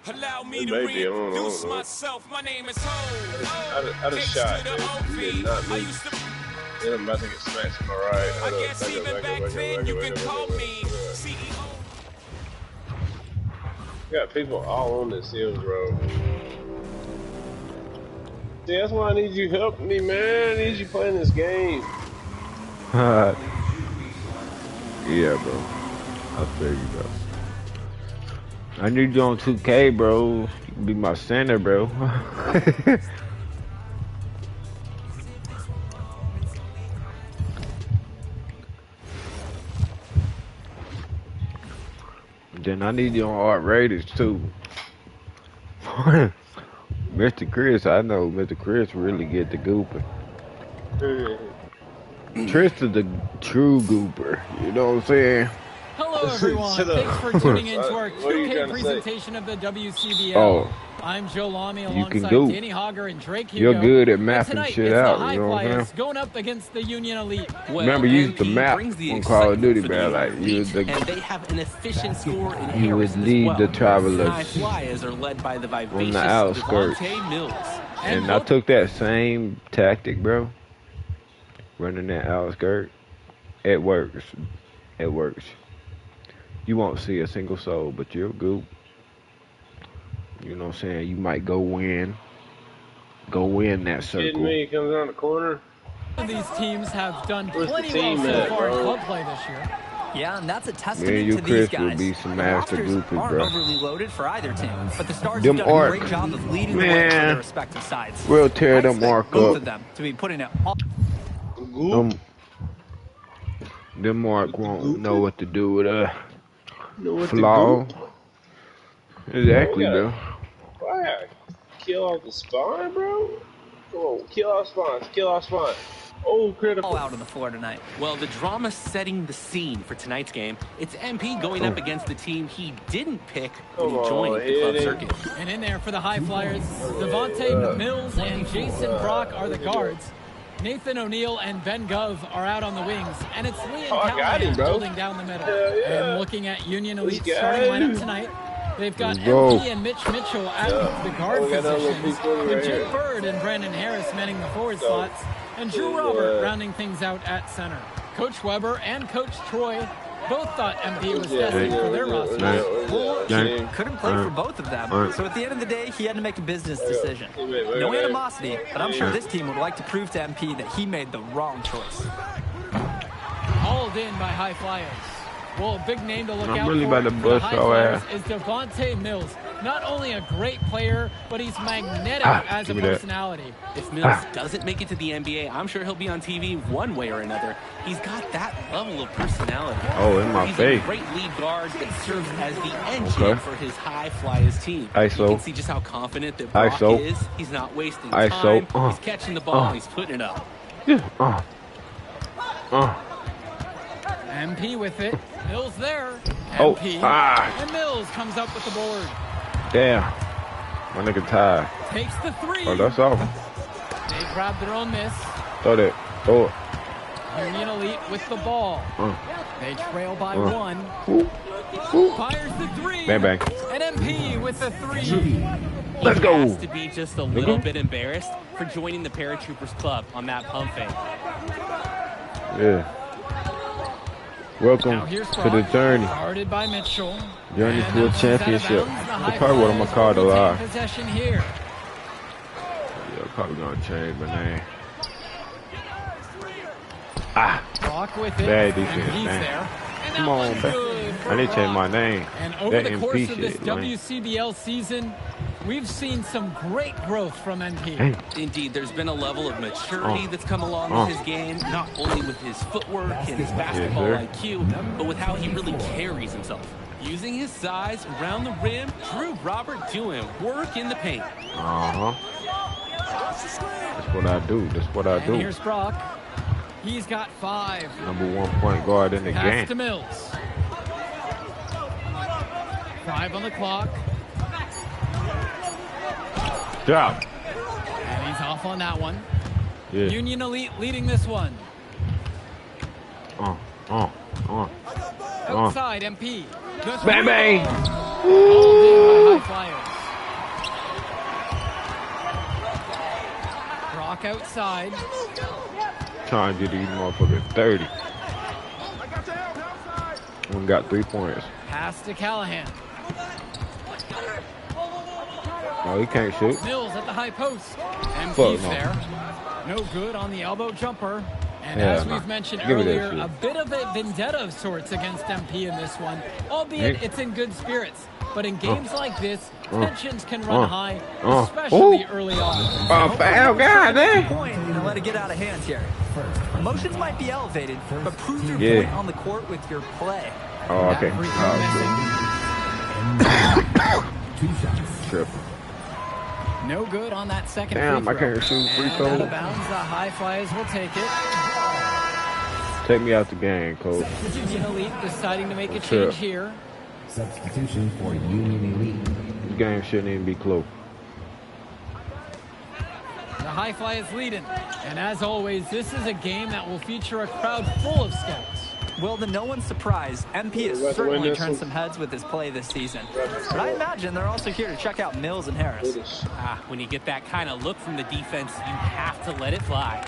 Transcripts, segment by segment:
Allow me It to may be, I don't reintroduce know. myself. My name is Ho. I just shot, dude. You did not me. Then I'm about to get smacked to my right. I guess even back then you can call me CEO. You got people all on this hills road. See, that's why I need you helping me, man. I need you playing this game. Yeah, bro. I feel you, bro. I need you on 2K, bro. You can be my center, bro. Then I need you on Art Raiders, too. Mr. Chris, I know Mr. Chris really get the gooper. Trish is the true gooper. You know what I'm saying? Hello, everyone. Thanks for tuning in to our 2K presentation of the WCBL. Oh, I'm Joe Lamy you can alongside go. Danny Hogger and Drake Hugo. You're good at And mapping tonight, shit it's out. the High You know what I'm Flyers saying? going up against the Union Elite. Well, Remember, you used to MP map brings the on Call of Duty, excitement for man. the Like elite, you was the, and they have an efficient score in you would Harrison lead as well. the travelers High Flyers are led by the on vivacious the outskirts. Devontae Mills. And I took that same tactic, bro. Running that outskirt. It works. It works. You won't see a single soul, but you'll goop. You know what I'm saying? You might go win. Go win that circle. Kidding me? He comes around the corner. These teams have done Where's the plenty well team so at, far in bro? club play this year. Yeah, and that's a Me and testament you, to Chris, these will guys. be some The master rosters goopers, aren't bro. overly loaded for either team, but the Stars Them have done a arc. great job of leading the way for Man. their respective sides. We'll tear I them expect mark both up. of them to be putting it all. Them mark won't know what to do with a Know flaw. Exactly, bro. Why? Kill off the spawn, bro? Come on, kill off spawns. Kill off spawn. Oh, critical. All out on the floor tonight. Well, the drama setting the scene for tonight's game. It's MP going up against the team he didn't pick when he joined the club circuit. And in there for the High Flyers, Devontae Mills and Jason Brock are the guards. Nathan O'Neill and Ben Gov are out on the wings, and it's Lee and Callahan holding down the middle. And looking at Union Elite's starting lineup tonight, they've got MP and Mitch Mitchell at the guard positions, with Jake Bird and Brandon Harris manning the forward slots, and Drew Robert rounding things out at center. Coach Weber and Coach Troy both thought MP was destined for their roster. Couldn't play for both of them, so at the end of the day, he had to make a business decision. No animosity, but I'm sure this team would like to prove to MP that he made the wrong choice. Hauled in by High Flyers. Well, a big name to look out really for about to the bust High your Flyers ass. is Devontae Mills. Not only a great player, but he's magnetic as a personality. If Mills doesn't make it to the NBA, I'm sure he'll be on TV one way or another. He's got that level of personality. Oh, in my He's face. a great lead guard that serves as the engine for his High Flyers team. You can see just how confident that Brock is. He's not wasting time. He's catching the ball and he's putting it up. MP with it. Mills there. MP. And Mills comes up with the board. Damn. My nigga tired. Takes the three. Oh, that's off. They grab their own miss. Throw that. Throw it. Union Elite with the ball. They trail by one. Fires the three. Bang, bang. And MP with the three. Let's go. He has to be just a little bit embarrassed for joining the Paratroopers Club on that pump fake. Yeah. Welcome to the journey. Guarded by Mitchell. Journey to a championship. That's probably what I'm gonna call the live. Possession here. Yeah, probably gonna change my name. Brock with it. Bad And defense, he's man. there. And Come that on, one's man. good for I need to change my Brock. name. And over That the course MP of this shit, man. WCBL season, we've seen some great growth from NP. Hey. Indeed, there's been a level of maturity that's come along with his game, not only with his footwork and his basketball IQ, but with how he really carries himself. Using his size around the rim, Drew Robert doing work in the paint. That's what I do. That's what I do. And here's Brock. He's got 5. #1 point guard in the Pass game. to Mills. 5 on the clock. Drop. And he's off on that one. Yeah. Union Elite leading this one. Outside, MP. Bang, bang. All in by High Flyers. outside. Trying to get these motherfuckers 30. We got 3 points. Pass to Callahan. No, he can't shoot. Mills at the high post. Fuck MP's no. there. No good on the elbow jumper. And Yeah, as nah. we've mentioned Give me that earlier, shit. a bit of a vendetta of sorts against MP in this one, albeit it's in good spirits. But in games like this, tensions can run high, especially early on. Foul guy there. Point and let it get out of hand here. Emotions might be elevated, but prove your point on the court with your play. Oh, okay. Triple. No good on that second Damn, free I throw. can't shoot free And throw. out of bounds, the High Flyers will take it. Take me out the game, coach. Union Elite deciding to make a change here. Substitution for Union Elite. This game shouldn't even be close. The High Flyers leading. And as always, this is a game that will feature a crowd full of scouts. Well, to no one's surprise, MP has certainly turned some heads with his play this season. But I imagine they're also here to check out Mills and Harris. When you get that kind of look from the defense, you have to let it fly.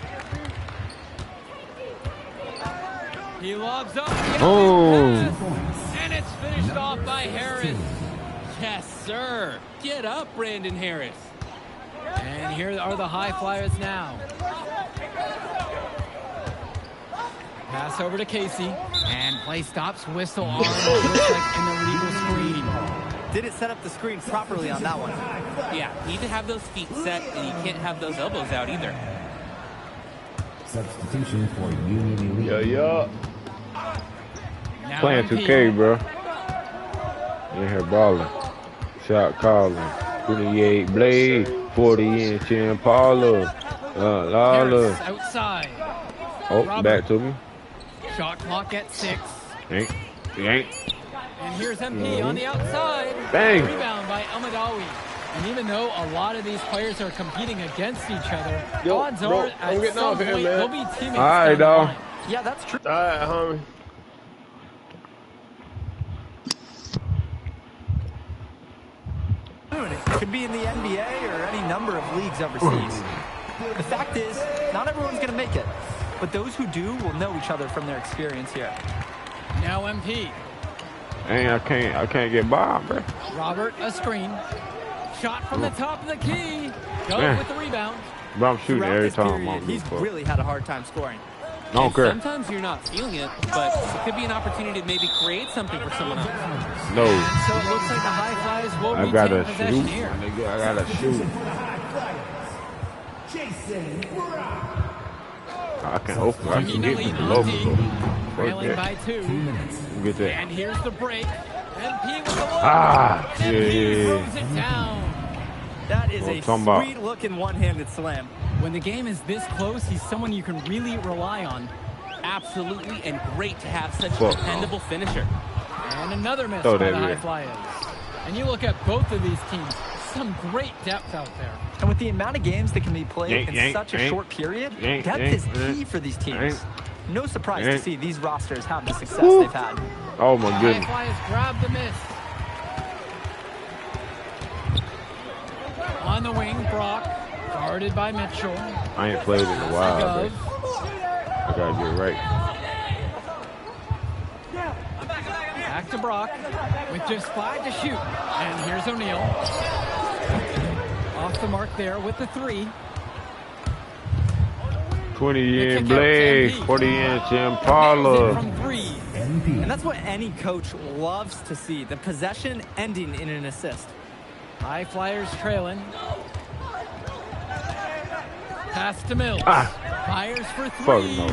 He lobs up. And it's finished off by Harris. Yes, sir. Get up, Brandon Harris. And here are the High Flyers now. Pass over to Casey. And play stops, whistle on. Looks like an illegal screen. Didn't set up the screen properly on that one. Yeah, need to have those feet set, and you can't have those elbows out either. Substitution for Union Elite. Yeah. Playing 2K, bro. In here balling. Shot calling. 28 blade. 40-inch Impala. Lala. Outside. Oh, Robert. back to me. Shot clock at 6. Ain't. And here's MP on the outside. Bang. Rebound by Almadawi. And even though a lot of these players are competing against each other, odds are at some point they'll be teammates. All right, down the dog. line. Yeah, that's true. All right, homie. It could be in the NBA or any number of leagues overseas. The fact is, not everyone's going to make it. But those who do will know each other from their experience here. Now MP. Hey, I can't get by, bro. Robert, a screen. Shot from the top of the key. Go with the rebound. Bro, I'm shooting Throughout every this time period, I'm he's really had a hard time scoring. Don't care. Sometimes you're not feeling it, but it could be an opportunity to maybe create something for someone else. No. So it looks like the High Flyers will I retain gotta possession shoot. here. Nigga, I gotta shoot. I can open. I can get from the local. Trailing by 2. Get that. And here's the break. MP with the look. MP throws it down. That is a about. sweet-looking one-handed slam. When the game is this close, he's someone you can really rely on. Absolutely, and great to have such a dependable finisher. And another miss by the High Flyers. And you look at both of these teams, some great depth out there. And with the amount of games that can be played in such a short period, depth is key for these teams. No surprise to see these rosters have the success they've had. Oh my goodness. High Flyers grab the miss. On the wing, Brock, guarded by Mitchell. I ain't played in a while, but I gotta get right. Back to Brock with just 5 to shoot. And here's O'Neal. Off the mark there with the 3. 20-inch blade, 40-inch Impala. From 3. And that's what any coach loves to see, the possession ending in an assist. High Flyers trailing. Pass to Mills. Fires for 3. No.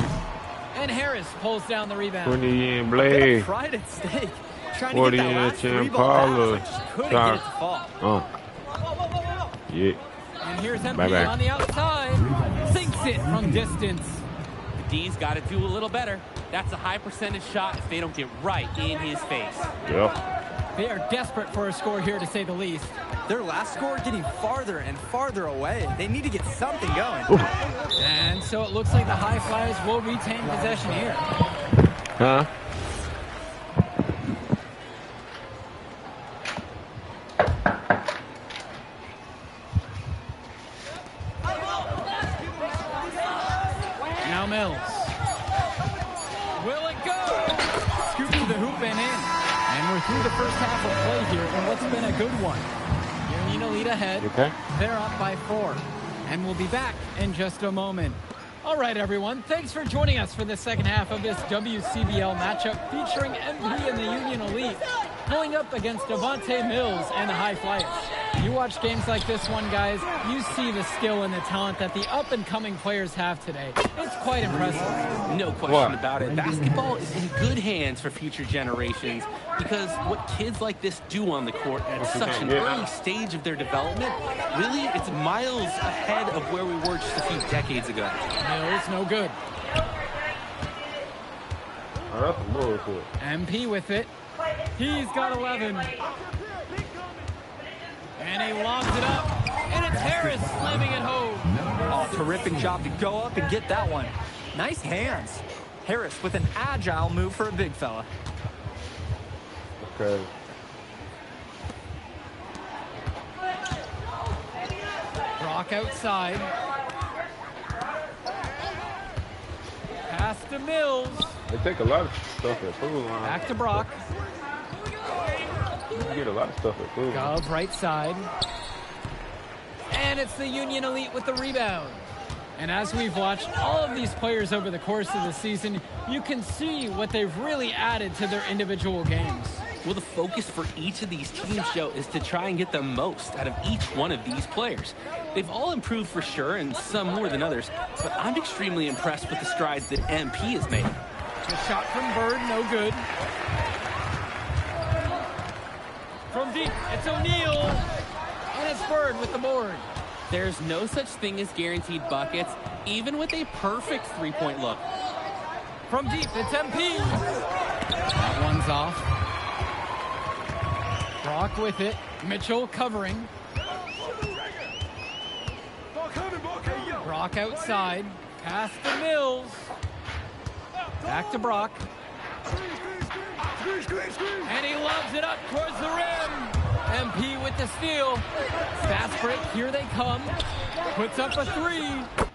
And Harris pulls down the rebound. 20-inch blade. Pride at stake. Trying to get that last 40-inch 3 ball Impala. pass, just couldn't get it to fall. Yeah. And here's MP on the outside. Sinks it from distance. The D's got to do a little better. That's a high percentage shot if they don't get right in his face. Yep. They are desperate for a score here, to say the least. Their last score getting farther and farther away. They need to get something going. And so it looks like the High Flyers will retain possession here. Huh? through the first half of play here in what's been a good one. Union Elite ahead. Okay. They're up by 4. And we'll be back in just a moment. All right, everyone. Thanks for joining us for the second half of this WCBL matchup featuring MP and the Union Elite going up against Devontae Mills and the High Flyers. You watch games like this one, guys, you see the skill and the talent that the up-and-coming players have today. It's quite impressive. No question about it. Basketball is in good hands for future generations because what kids like this do on the court at such an early stage of their development, really, it's miles ahead of where we were just a few decades ago. Mills, no good. Oh, that's some bullshit. MP with it. He's got 11. And he lobs it up. And it's Harris slamming it home. Oh, terrific job to go up and get that one. Nice hands. Harris with an agile move for a big fella. Okay. Brock outside. Pass to Mills. They take a lot of stuff at food line. Back to Brock. You get a lot of stuff at food line. Gov right side. And it's the Union Elite with the rebound. And as we've watched all of these players over the course of the season, you can see what they've really added to their individual games. Well, the focus for each of these teams, Joe, is to try and get the most out of each one of these players. They've all improved for sure, and some more than others, but I'm extremely impressed with the strides that MP has made. The shot from Bird, no good. From deep, it's O'Neal, and it's Bird with the board. There's no such thing as guaranteed buckets, even with a perfect three-point look. From deep, it's MP. That one's off. Brock with it. Mitchell covering. Brock outside. Pass to Mills. Back to Brock. And he lobs it up towards the rim. MP with the steal. Fast break, here they come. Puts up a 3.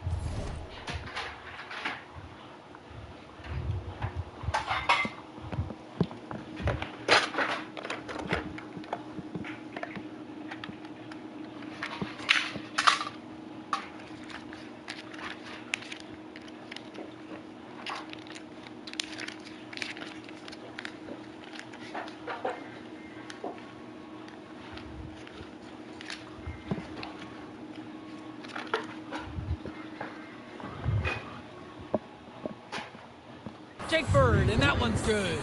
Jake Bird, and that one's good.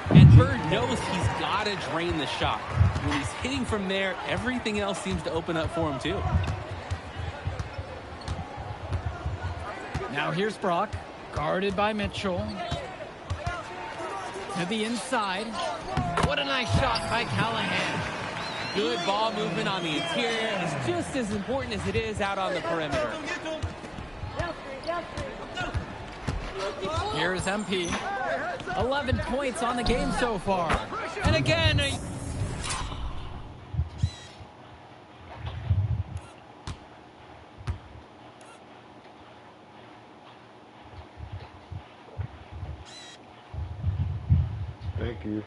And Bird knows he's got to drain the shot. When he's hitting from there, everything else seems to open up for him too. Now here's Brock, guarded by Mitchell. To the inside. What a nice shot by Callahan. Good ball movement on the interior is just as important as it is out on the perimeter. Here's MP. 11 points on the game so far. And again, Thank you.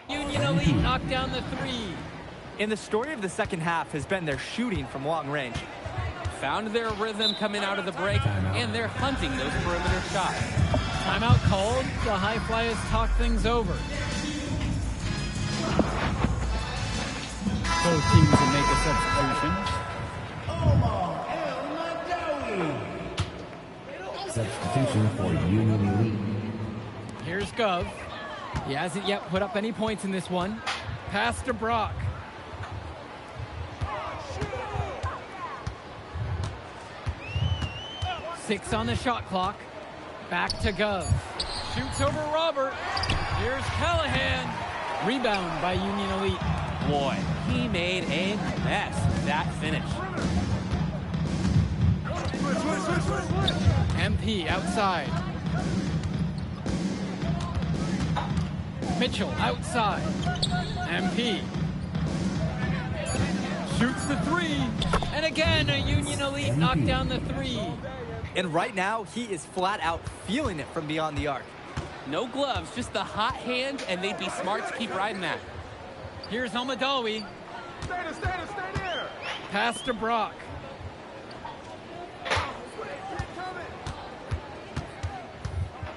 Union Elite knocked down the 3. And the story of the second half has been their shooting from long range. Found their rhythm coming out of the break, and they're hunting those perimeter shots. Timeout called. The High Flyers talk things over. Both teams will make a substitution. Substitution for Union Elite. Here's Gov. He hasn't yet put up any points in this one. Pass to Brock. Six on the shot clock. Back to Gov. Shoots over Robert. Here's Callahan. Rebound by Union Elite. Boy, He made a mess with that finish. MP outside. Mitchell outside. MP shoots the three. And again, a Union Elite knocked down the three. And right now, he is flat out feeling it from beyond the arc. No gloves, just the hot hand, and they'd be smart to keep riding that. Here's Almadawi. Stay there. Pass to Brock.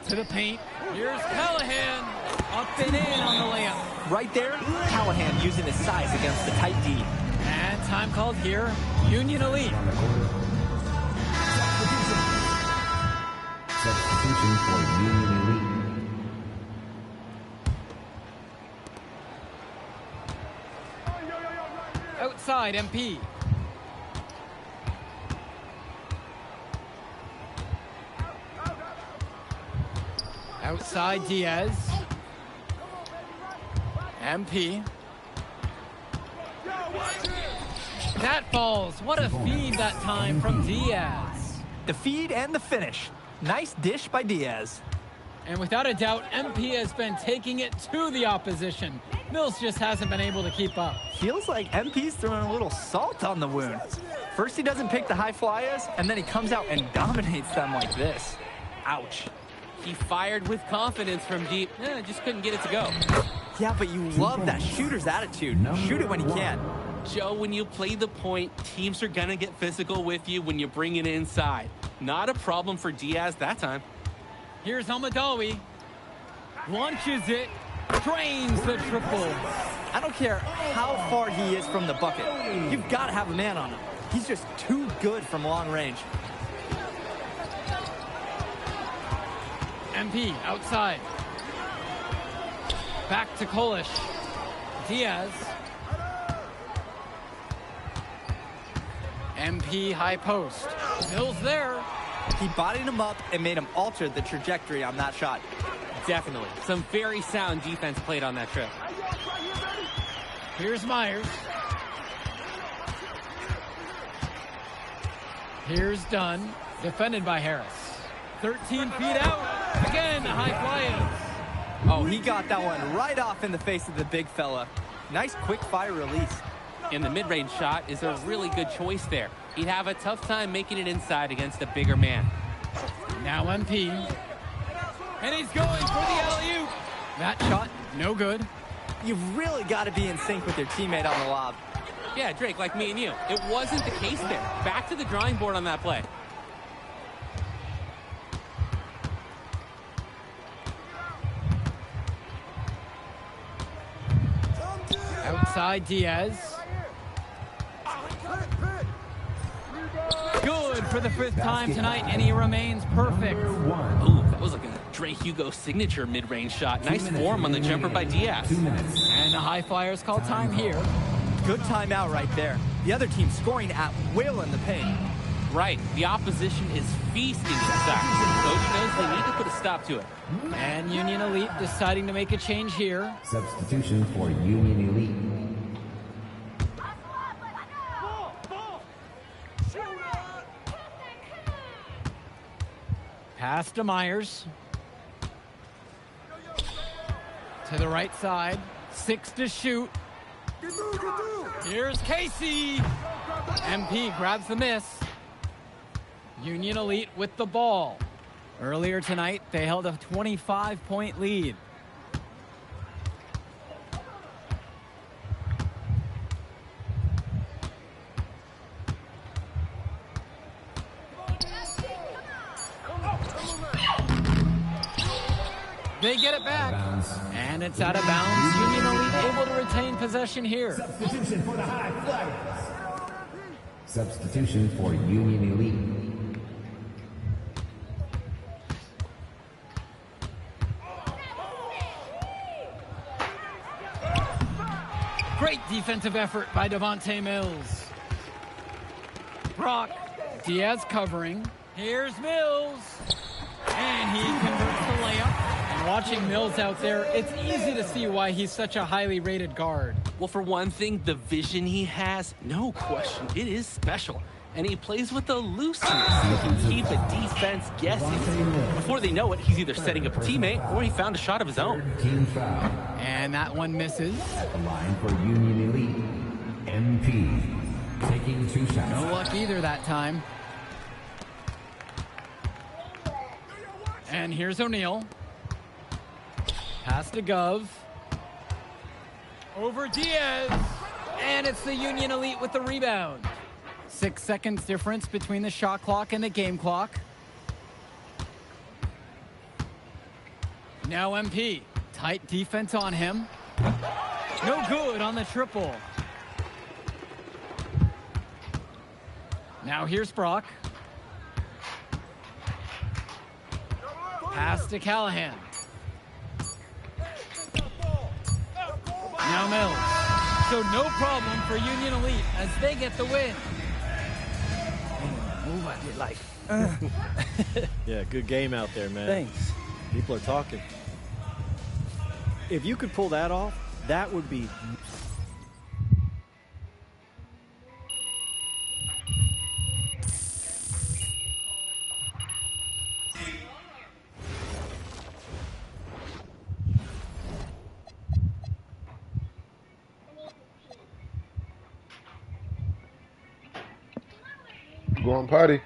To the paint. Here's Callahan. Up and in on the layup. Right there, Callahan using his size against the tight D. And time called here. Union Elite. Substitution for Union Elite. Outside, MP. Outside, Diaz. MP. That falls. What a feed that time from Diaz. The feed and the finish. Nice dish by Diaz. And without a doubt, MP has been taking it to the opposition. Mills just hasn't been able to keep up. Feels like MP's throwing a little salt on the wound. First he doesn't pick the high flyers, and then he comes out and dominates them like this. Ouch. He fired with confidence from deep. Just couldn't get it to go. Yeah, but you love that shooter's attitude. Shoot it when you can. Joe, when you play the point, teams are going to get physical with you when you bring it inside. Not a problem for Diaz that time. Here's Almadawi. Launches it. Drains the triple. I don't care how far he is from the bucket. You've got to have a man on him. He's just too good from long range. MP outside. Back to Kolish. Diaz. MP high post. Mills there. He bodied him up and made him alter the trajectory on that shot. Definitely. Some very sound defense played on that trip. Here's Myers. Here's Dunn. Defended by Harris. 13 feet out. Again, high flyers. Oh, he got that one right off in the face of the big fella. Nice quick fire release. And the mid-range shot is a really good choice there. He'd have a tough time making it inside against a bigger man. Now MP. And he's going for the alley-oop. That shot, no good. You've really got to be in sync with your teammate on the lob. Yeah, Drake, like me and you. It wasn't the case there. Back to the drawing board on that play. Outside Diaz. Good for the fifth time tonight, and he remains perfect. Ooh, that was like a Dre Hugo signature mid-range shot. Nice form on the jumper by Diaz. And the high flyers call time here. Good timeout right there. The other team scoring at will in the paint. Right, the opposition is feasting inside. Coach knows they need to put a stop to it. And Union Elite deciding to make a change here. Substitution for Union Elite. Pass to Myers. To the right side. 6 to shoot. Here's Casey. MP grabs the miss. Union Elite with the ball. Earlier tonight, they held a 25-point lead. They get it back, and it's out of bounds. Union Elite able to retain possession here. Substitution for the high flyers. Substitution for Union Elite. Great defensive effort by Devontae Mills. Brock, Diaz covering. Here's Mills. And he converts the layup. Watching Mills out there, it's easy to see why he's such a highly rated guard. Well, for one thing, the vision he has, no question, it is special. And he plays with a looseness that can keep a defense guessing. Before they know it, he's either setting up a teammate or he found a shot of his own. Team foul. And that one misses. At the line for Union Elite, MP. Taking 2 shots. No luck either that time. And here's O'Neal. Pass to Gov. Over Diaz. And it's the Union Elite with the rebound. 6 seconds difference between the shot clock and the game clock. Now MP. Tight defense on him. No good on the triple. Now here's Brock. Pass to Callahan. Now Mills. So no problem for Union Elite as they get the win. Move out your life. Yeah, good game out there, man. Thanks. People are talking. If you could pull that off, that would be... Going potty.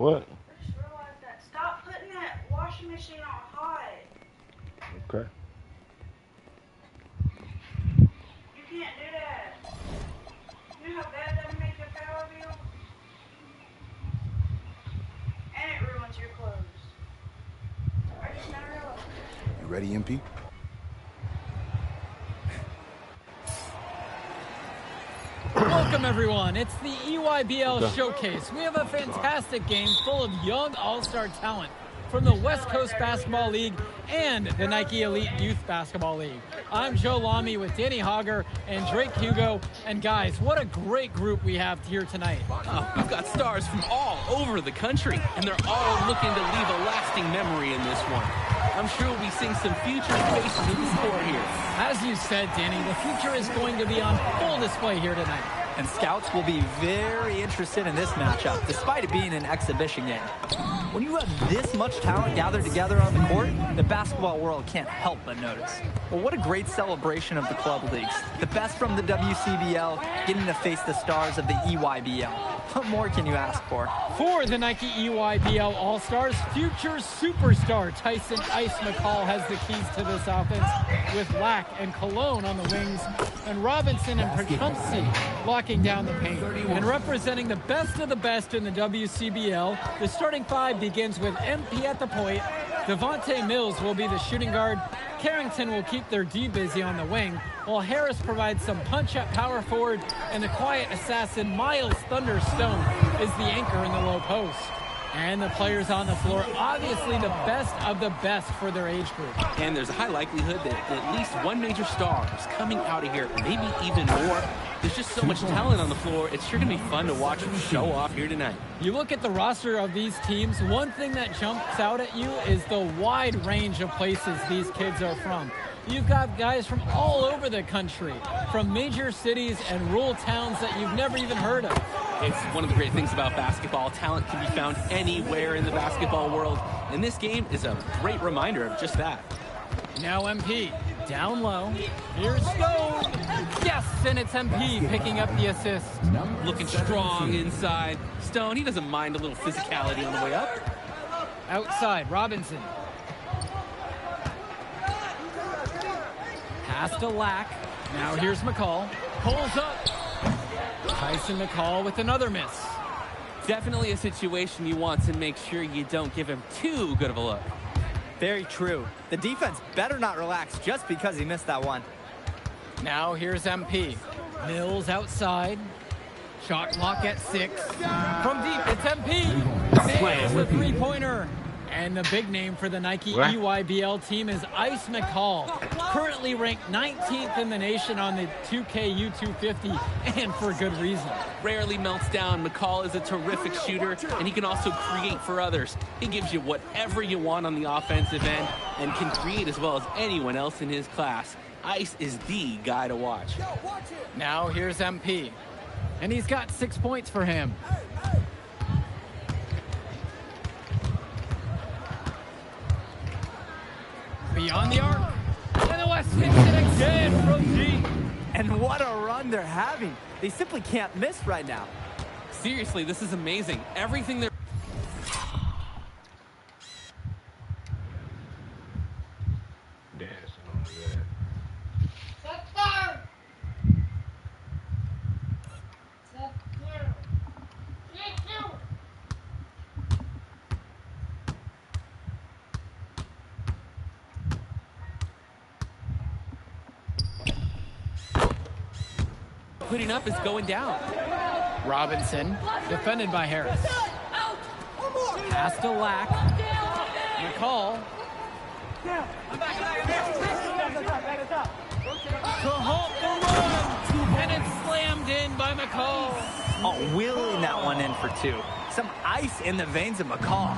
What? I just realized that. Stop putting that washing machine on hot. Okay. You can't do that. You know how bad that makes your power feel? And it ruins your clothes. I just never realized. You ready, MP? Welcome, everyone. It's the EYBL Showcase. We have a fantastic game full of young all-star talent from the West Coast Basketball League and the Nike Elite Youth Basketball League. I'm Joe Lamy with Danny Hogger and Drake Hugo. And guys, what a great group we have here tonight. We've got stars from all over the country, and they're all looking to leave a lasting memory in this one. I'm sure we'll be seeing some future faces in the sport here. As you said, Danny, the future is going to be on full display here tonight. And scouts will be very interested in this matchup, despite it being an exhibition game. When you have this much talent gathered together on the court, the basketball world can't help but notice. Well, what a great celebration of the club leagues. The best from the WCBL getting to face the stars of the EYBL. What more can you ask for? For the Nike EYBL All-Stars, future superstar Tyson Ice McCall has the keys to this offense, with Lack and Cologne on the wings, and Robinson and Perchumsey locking down the paint. And representing the best of the best in the WCBL, the starting five begins with MP at the point. Devontae Mills will be the shooting guard. Carrington will keep their D busy on the wing, while Harris provides some punch at power forward, and the quiet assassin Miles Thunderstone is the anchor in the low post. And the players on the floor, obviously the best of the best for their age group. And there's a high likelihood that at least one major star is coming out of here, maybe even more. There's just so much talent on the floor. It's sure going to be fun to watch them show off here tonight. You look at the roster of these teams, one thing that jumps out at you is the wide range of places these kids are from. You've got guys from all over the country, from major cities and rural towns that you've never even heard of. It's one of the great things about basketball. Talent can be found anywhere in the basketball world, and this game is a great reminder of just that. Now MP, down low. Here's Stone. Yes, and it's MP picking up the assist. Looking strong inside. Stone, he doesn't mind a little physicality on the way up. Outside, Robinson. Pass to Lack. Now here's McCall. Pulls up. Tyson McCall with another miss. Definitely a situation you want to make sure you don't give him too good of a look. Very true. The defense better not relax just because he missed that one. Now here's MP. Mills outside. Shot clock at 6. From deep, it's MP. Nails the three-pointer. And the big name for the Nike EYBL team is Ice McCall, currently ranked 19th in the nation on the 2K26, and for good reason. Rarely melts down. McCall is a terrific shooter, and he can also create for others. He gives you whatever you want on the offensive end and can create as well as anyone else in his class. Ice is the guy to watch. Now here's MP, and he's got 6 points for him. Beyond the arc, and the West hits it again from deep. And what a run they're having. They simply can't miss right now. Seriously, this is amazing. Everything they're... putting up is going down. Robinson, defended by Harris. Pass to Lack. McCall. To halt the run. And it's slammed in by McCall. Oh, wheeling that one in for 2. Some ice in the veins of McCall.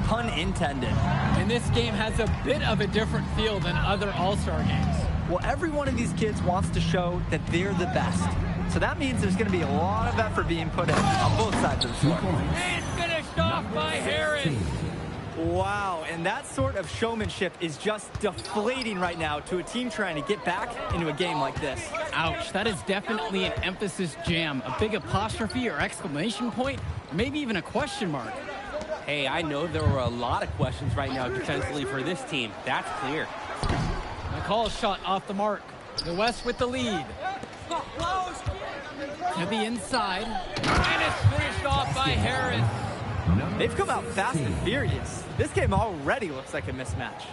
Pun intended. And this game has a bit of a different feel than other All-Star games. Well, every one of these kids wants to show that they're the best. So that means there's going to be a lot of effort being put in on both sides of the floor. And finished off by Harris. Wow, and that sort of showmanship is just deflating right now to a team trying to get back into a game like this. Ouch, that is definitely an emphasis jam. A big apostrophe or exclamation point, or maybe even a question mark. Hey, I know there were a lot of questions right now defensively for this team. That's clear. McCall's shot off the mark. The West with the lead. To the inside. And it's finished off by Harris. They've come out fast and furious. This game already looks like a mismatch.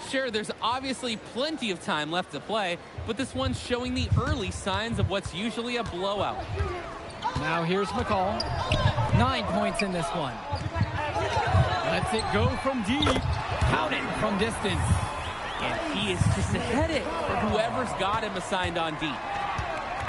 Sure, there's obviously plenty of time left to play, but this one's showing the early signs of what's usually a blowout. Now here's McCall. 9 points in this one. Lets it go from deep. Counting from distance. And he is just ahead it for whoever's got him assigned on deep.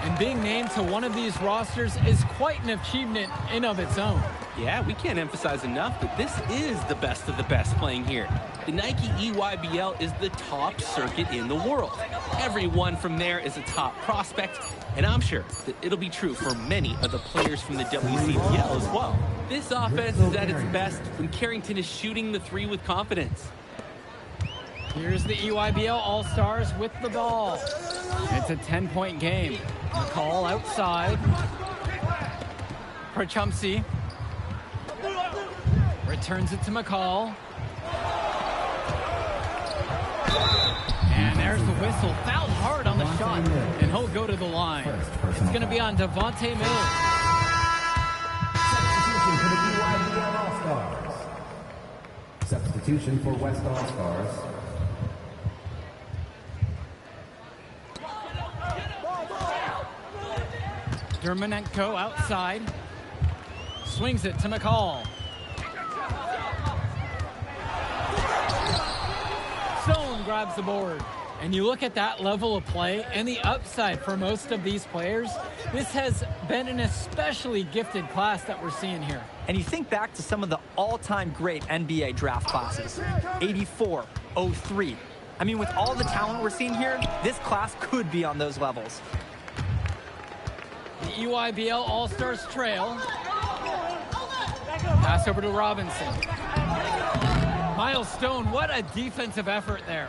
And being named to one of these rosters is quite an achievement in of its own. Yeah, we can't emphasize enough that this is the best of the best playing here. The Nike EYBL is the top circuit in the world. Everyone from there is a top prospect, and I'm sure that it'll be true for many of the players from the WCBL as well. This offense is at its best when Carrington is shooting the 3 with confidence. Here's the EYBL All-Stars with the ball. It's a 10-point game. McCall outside. Prachumsey. Returns it to McCall. And there's the whistle. Fouled hard on the shot. And he'll go to the line. It's going to be on Devontae Mills. Substitution for West All-Stars. Dermanenko outside. Swings it to McCall. grabs the board. And you look at that level of play and the upside for most of these players, this has been an especially gifted class that we're seeing here. And you think back to some of the all-time great NBA draft classes, 84, 03. I mean, with all the talent we're seeing here, this class could be on those levels. The EYBL All-Stars trail. Pass over to Robinson. Miles Stone, what a defensive effort there.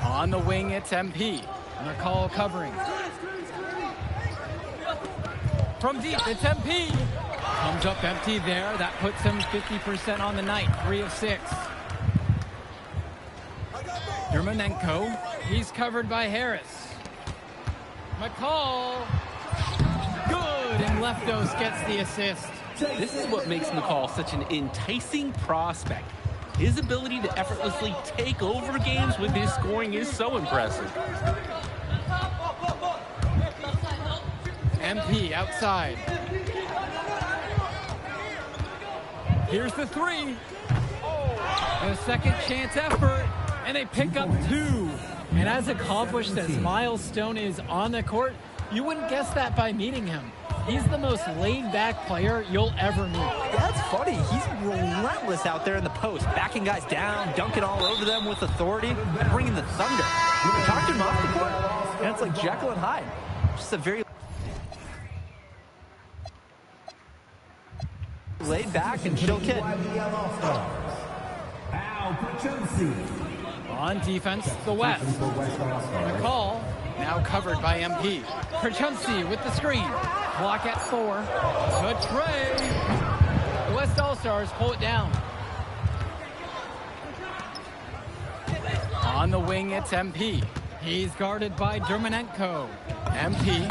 On the wing, it's MP. McCall covering. From deep, it's MP. Comes up empty there. That puts him 50% on the night, 3 of 6. Dermonenko, he's covered by Harris. McCall, good, and Leftos gets the assist. This is what makes McCall such an enticing prospect. His ability to effortlessly take over games with his scoring is so impressive. MP outside. Here's the 3. A second chance effort, and they pick up 2. And as accomplished as Miles Stone is on the court, you wouldn't guess that by meeting him. He's the most laid-back player you'll ever meet. That's funny. He's relentless out there in the post, backing guys down, dunking all over them with authority, and bringing the thunder. You talk to him off the court, and it's like Jekyll and Hyde. Just a very laid back and chill kid. On defense, the West. McCall, now covered by MP. Perchumsey with the screen. Block at 4. To Trey. The West All-Stars pull it down. On the wing, it's MP. He's guarded by Dermonenko. MP,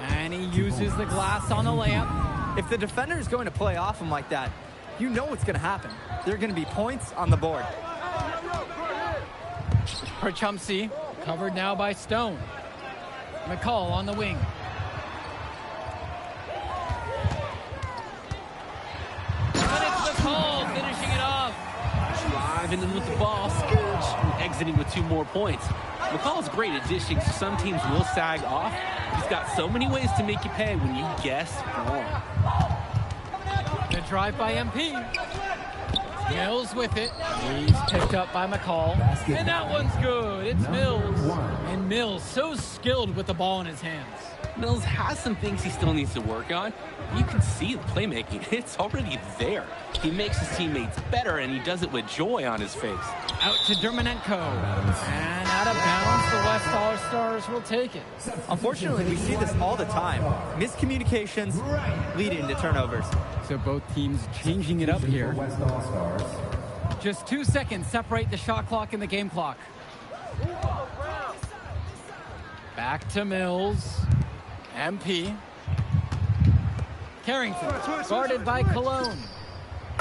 and he uses the glass on the layup. If the defender is going to play off him like that, you know what's going to happen. There are going to be points on the board. Perchumsey, covered now by Stone. McCall on the wing. And it's McCall finishing it off. Driving in with the ball, Scooch, and exiting with 2 more points. McCall's great at dishing, so some teams will sag off. He's got so many ways to make you pay when you guess wrong. The drive by MP. Mills with it. He's picked up by McCall. And that one's good. It's Mills. And Mills so skilled with the ball in his hands. Mills has some things he still needs to work on. You can see the playmaking. It's already there. He makes his teammates better, and he does it with joy on his face. Out to Dermonenko. And out of bounds, the West All-Stars will take it. Unfortunately, we see this all the time. Miscommunications leading to turnovers. So both teams changing it up here. Just 2 seconds separate the shot clock and the game clock. Back to Mills. MP. Carrington, guarded by Cologne.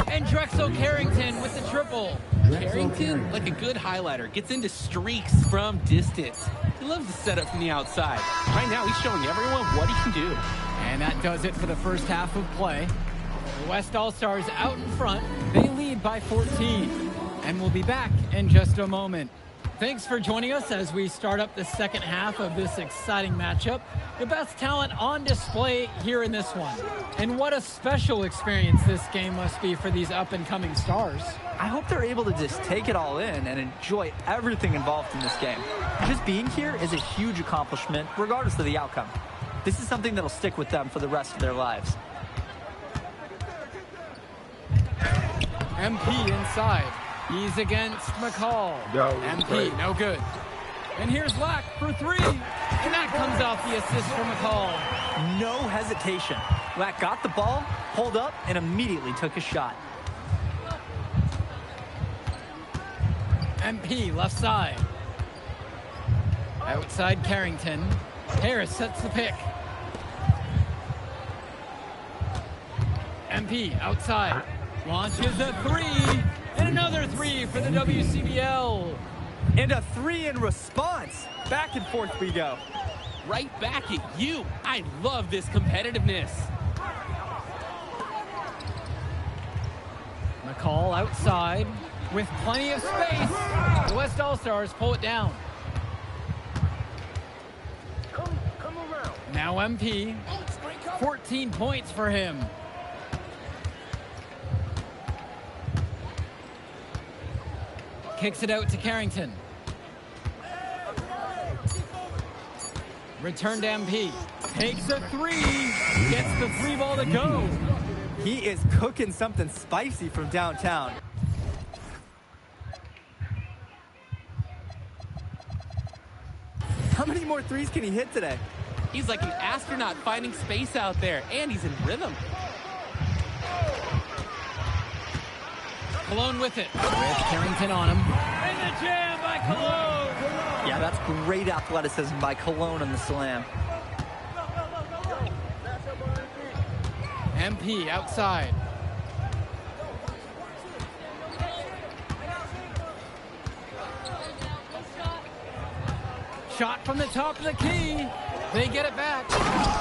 And Drexel Carrington with the triple. Carrington, like a good highlighter, gets into streaks from distance. He loves to set up from the outside. Right now, he's showing everyone what he can do. And that does it for the first half of play. The West All-Stars out in front. They lead by 14. And we'll be back in just a moment. Thanks for joining us as we start up the second half of this exciting matchup. The best talent on display here in this one. And what a special experience this game must be for these up-and-coming stars. I hope they're able to just take it all in and enjoy everything involved in this game. Just being here is a huge accomplishment, regardless of the outcome. This is something that'll stick with them for the rest of their lives. MP inside. He's against McCall. MP, no good. And here's Lack for 3. And that comes off the assist for McCall. No hesitation. Lack got the ball, pulled up, and immediately took a shot. MP left side. Outside Carrington. Harris sets the pick. MP outside. Launches a 3. And another 3 for the WCBL. And a 3 in response. Back and forth we go. Right back at you. I love this competitiveness. McCall outside. With plenty of space, the West All-Stars pull it down. Now MP, 14 points for him. Kicks it out to Carrington. Return to MP. Takes a three. Gets the three ball to go. He is cooking something spicy from downtown. How many more threes can he hit today? He's like an astronaut finding space out there, and he's in rhythm. Cologne with it. With Carrington on him. And the jam by Cologne. Yeah, that's great athleticism by Cologne on the slam. MP outside. Shot from the top of the key. They get it back.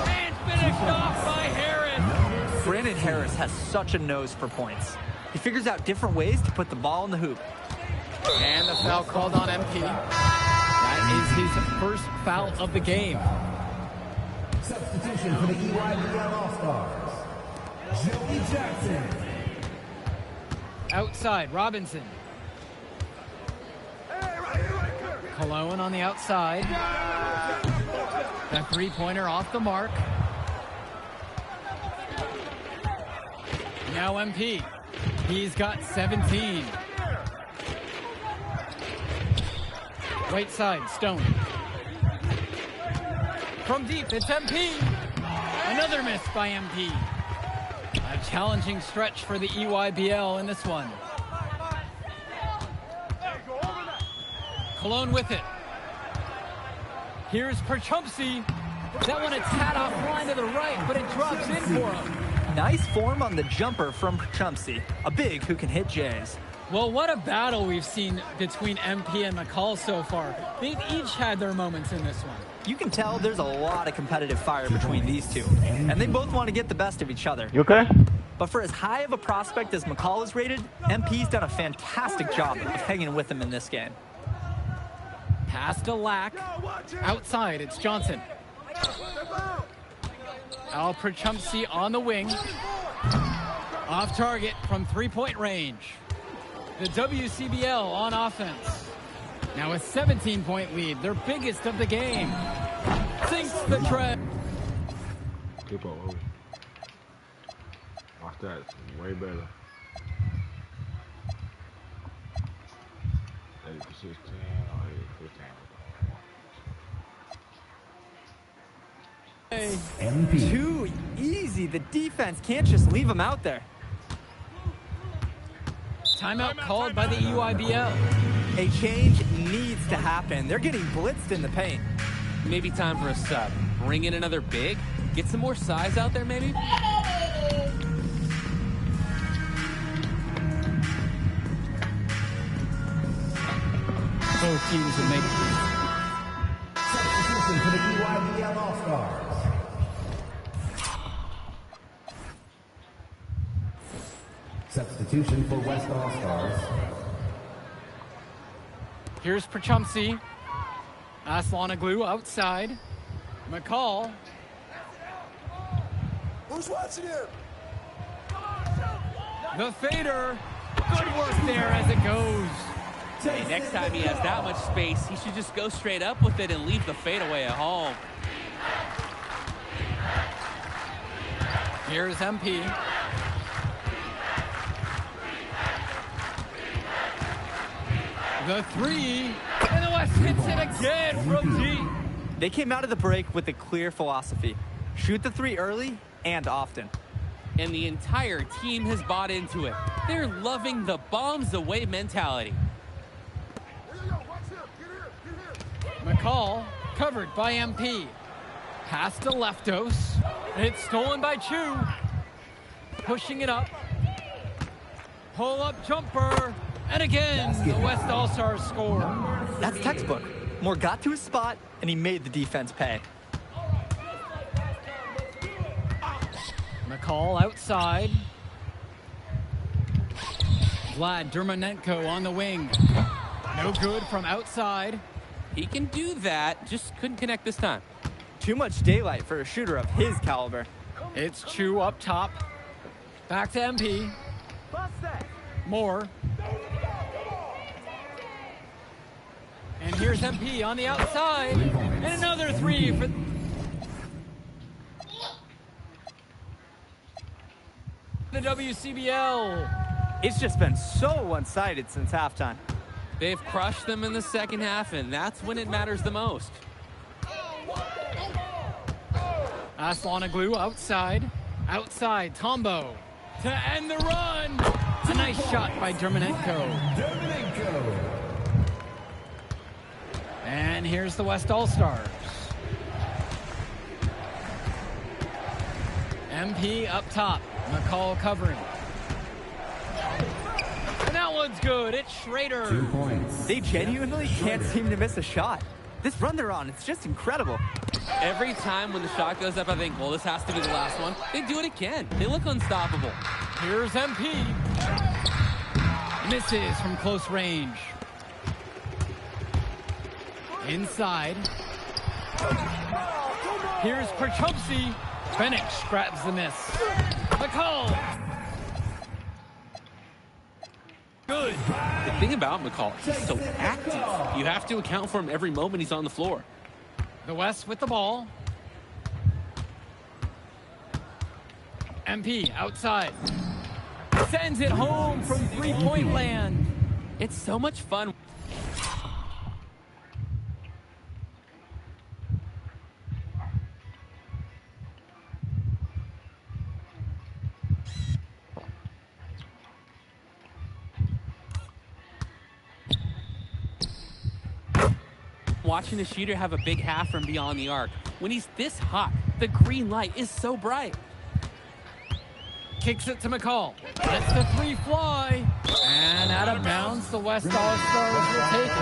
And finished off by Harris. Brandon Harris has such a nose for points. He figures out different ways to put the ball in the hoop. And the foul called on MP. That is his first foul of the game. Substitution for the EYBL All-Stars, Joey Jackson. Outside, Robinson. Cologne on the outside. The three-pointer off the mark. Now MP. He's got 17. Right side, Stone. From deep, it's MP. Another miss by MP. A challenging stretch for the EYBL in this one. Cologne with it. Here's Perchumpsey. That one, it's hat off line to the right, but it drops in for him. Nice form on the jumper from Perchumpsey. A big who can hit Jays. Well, what a battle we've seen between MP and McCall so far. They've each had their moments in this one. You can tell there's a lot of competitive fire between these two, and they both want to get the best of each other. You okay? But for as high of a prospect as McCall is rated, MP's done a fantastic job of hanging with him in this game. Pass to Lack. Outside, it's Johnson. Al Perchumpsey on the wing. Off target from three-point range. The WCBL on offense. Now a 17-point lead, their biggest of the game. Sinks the trend. Keep on. Watch that. Way better. 8 to 16 or 8 to 15. MP. Too easy. The defense can't just leave him out there. Timeout called by the EYBL. A change needs to happen. They're getting blitzed in the paint. Maybe time for a sub. Bring in another big. Get some more size out there, maybe. Both teams will make it. Substitution for the EYBL All-Stars. Substitution for West All-Stars. Here's Perchumpsey. Aslanoglu outside. McCall. Who's watching him? The fader. Good work there as it goes. Hey, next time he has that much space, he should just go straight up with it and leave the fadeaway at home. Here's MP. The three. And the West hits it again from deep. They came out of the break with a clear philosophy. Shoot the three early and often. And the entire team has bought into it. They're loving the bombs away mentality. McCall covered by MP. Pass to Leftos. It's stolen by Chu. Pushing it up. Pull-up jumper. And again, the West All-Stars score. That's textbook. Moore got to his spot, and he made the defense pay. McCall outside. Vlad Dermonenko on the wing. No good from outside. He can do that, just couldn't connect this time. Too much daylight for a shooter of his caliber. It's Chu up top. Back to MP. Moore. And here's MP on the outside. And another three for... the WCBL. It's just been so one-sided since halftime. They've crushed them in the second half, and that's when it matters the most. Aslanoglu outside. Outside, Tombo. To end the run. A nice shot by Dermonenko. And here's the West All-Stars. MP up top. McCall covering. And that one's good. It's Schrader. 2 points. They genuinely can't seem to miss a shot. This run they're on, it's just incredible. Every time when the shot goes up, I think, well, this has to be the last one. They do it again. They look unstoppable. Here's MP. Misses from close range. Inside. Here's Perchopsy. Benich grabs the miss. McCall. Good. The thing about McCall, he's so active. You have to account for him every moment he's on the floor. The West with the ball. MP outside. Sends it home from three-point land. It's so much fun. Watching a shooter have a big half from beyond the arc. When he's this hot, the green light is so bright. Kicks it to McCall. Lets the three fly. And out of bounds, the West All-Stars will take it.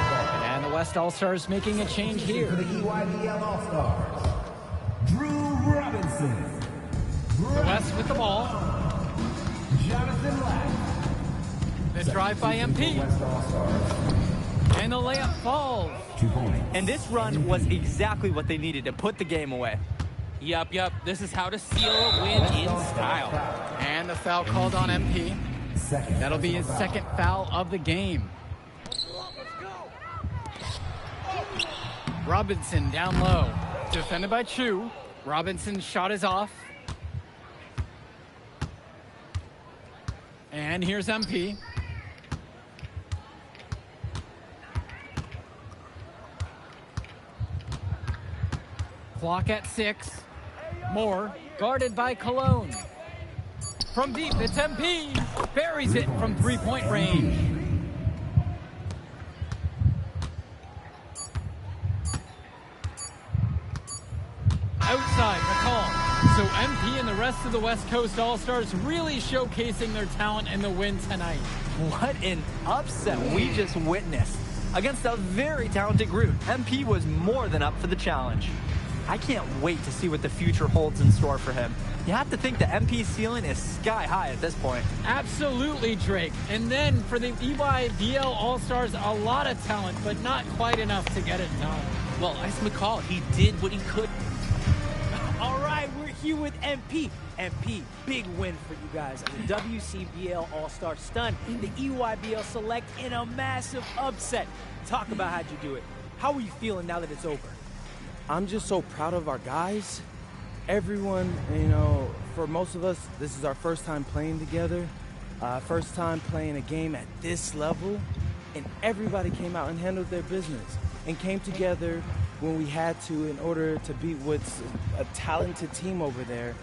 And the West All-Stars making a change here. For the EYBL All-Stars, Drew Robinson. The West with the ball. Jonathan Lack. The drive by MP. And the layup falls. 2 points. And this run was exactly what they needed to put the game away. Yup. This is how to seal a win in style. And the foul called on MP. That'll be his second foul of the game. Robinson down low. Defended by Chu. Robinson's shot is off. And here's MP. Clock at 6. Moore, guarded by Cologne. From deep, it's MP. Buries it from three-point range. Outside, McCall. So MP and the rest of the West Coast All-Stars really showcasing their talent in the win tonight. What an upset we just witnessed. Against a very talented group, MP was more than up for the challenge. I can't wait to see what the future holds in store for him. You have to think the MP ceiling is sky high at this point. Absolutely, Drake. And then for the EYBL All-Stars, a lot of talent, but not quite enough to get it done. Well, Ice McCall, he did what he could. All right, we're here with MP. MP, big win for you guys. The WCBL All-Star stun, the EYBL Select in a massive upset. Talk about how'd you do it. How are you feeling now that it's over? I'm just so proud of our guys. Everyone, you know, for most of us, this is our first time playing together, first time playing a game at this level, and everybody came out and handled their business and came together when we had to in order to beat what's a talented team over there.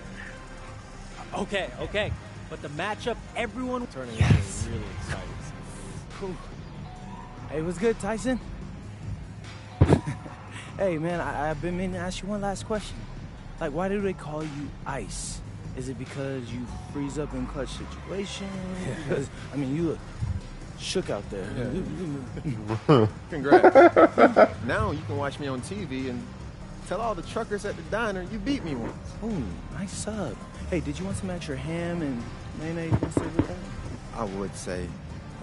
Okay, but the matchup, everyone turning yes. really excited. Cool. Hey, what's good, Tyson? Hey, man, I've been meaning to ask you one last question. Like, why do they call you Ice? Is it because you freeze up in clutch situations? Because, I mean, you look shook out there. Yeah. Congrats. Now you can watch me on TV and tell all the truckers at the diner you beat me once. Ooh, nice sub. Hey, did you want some extra ham and mayonnaise mustard with that? I would say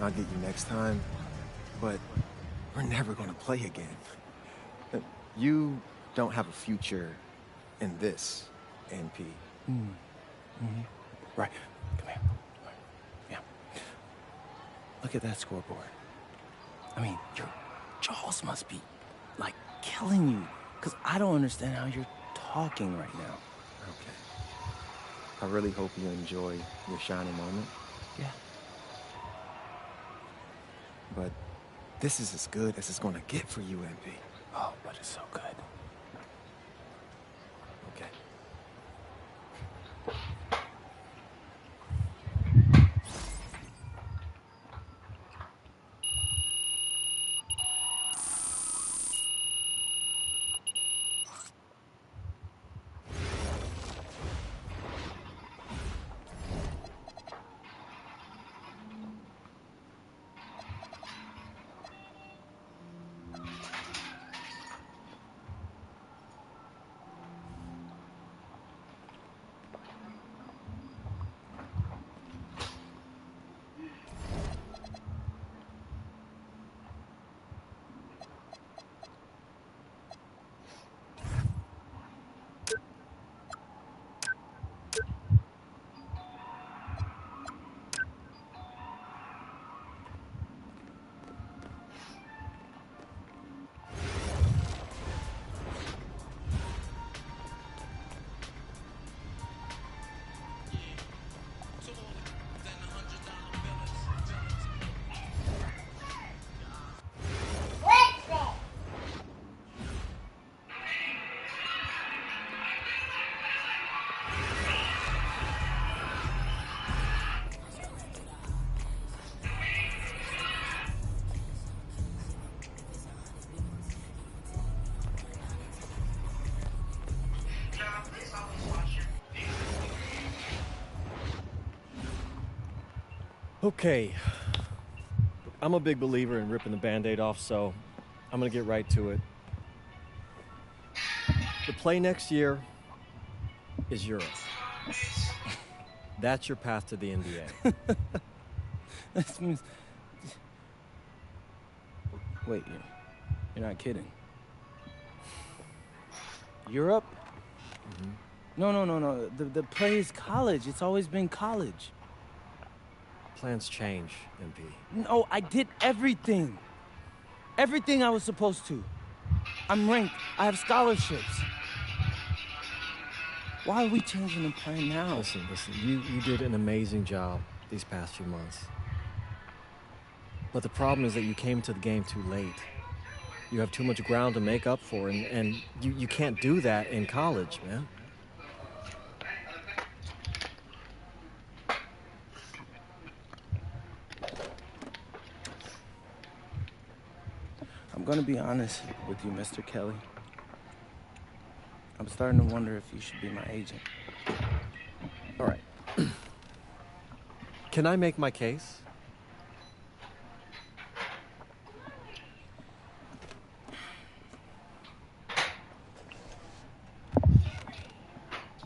I'll get you next time, but we're never gonna play again. You don't have a future in this, NP. Right. Come here. Yeah. Look at that scoreboard. I mean, your jaws must be, like, killing you. Because I don't understand how you're talking right now. Okay. I really hope you enjoy your shining moment. Yeah. But this is as good as it's gonna get for you, NP. Oh, but it's so good. Okay. Okay. I'm a big believer in ripping the Band-Aid off, so I'm going to get right to it. The play next year is Europe. That's your path to the NBA. That means... Wait, you're not kidding. Europe? No. The play is college. It's always been college. Plans change, MP. No, I did everything. Everything I was supposed to. I'm ranked. I have scholarships. Why are we changing the plan now? Listen. You did an amazing job these past few months. But the problem is that you came to the game too late. You have too much ground to make up for, and you can't do that in college, man. I'm gonna be honest with you, Mr. Kelly. I'm starting to wonder if you should be my agent. All right. Can I make my case?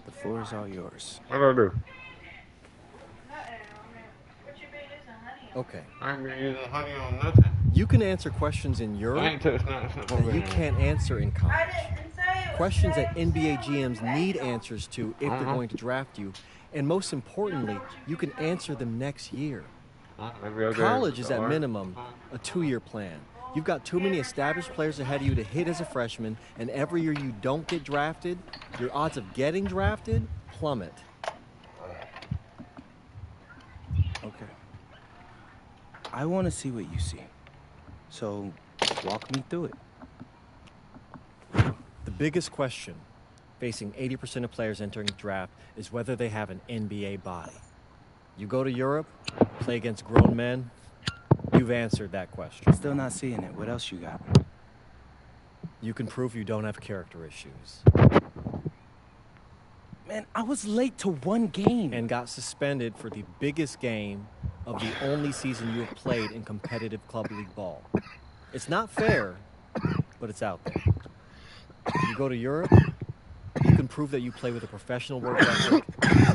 The floor is all yours. What do I do? Okay. I ain't been using honey on nothing. You can answer questions in Europe I ain't touched nothing. that you can't answer in college. Questions that NBA GMs need answers to if they're going to draft you. And most importantly, you can answer them next year. College is at minimum a 2-year plan. You've got too many established players ahead of you to hit as a freshman, and every year you don't get drafted, your odds of getting drafted plummet. Okay. I want to see what you see. So, walk me through it. The biggest question facing 80% of players entering the draft is whether they have an NBA body. You go to Europe, play against grown men, you've answered that question. Still not seeing it. What else you got? You can prove you don't have character issues. Man, I was late to one game. And got suspended for the biggest game of the only season you have played in competitive club league ball. It's not fair, but it's out there. You go to Europe, you can prove that you play with a professional work ethic.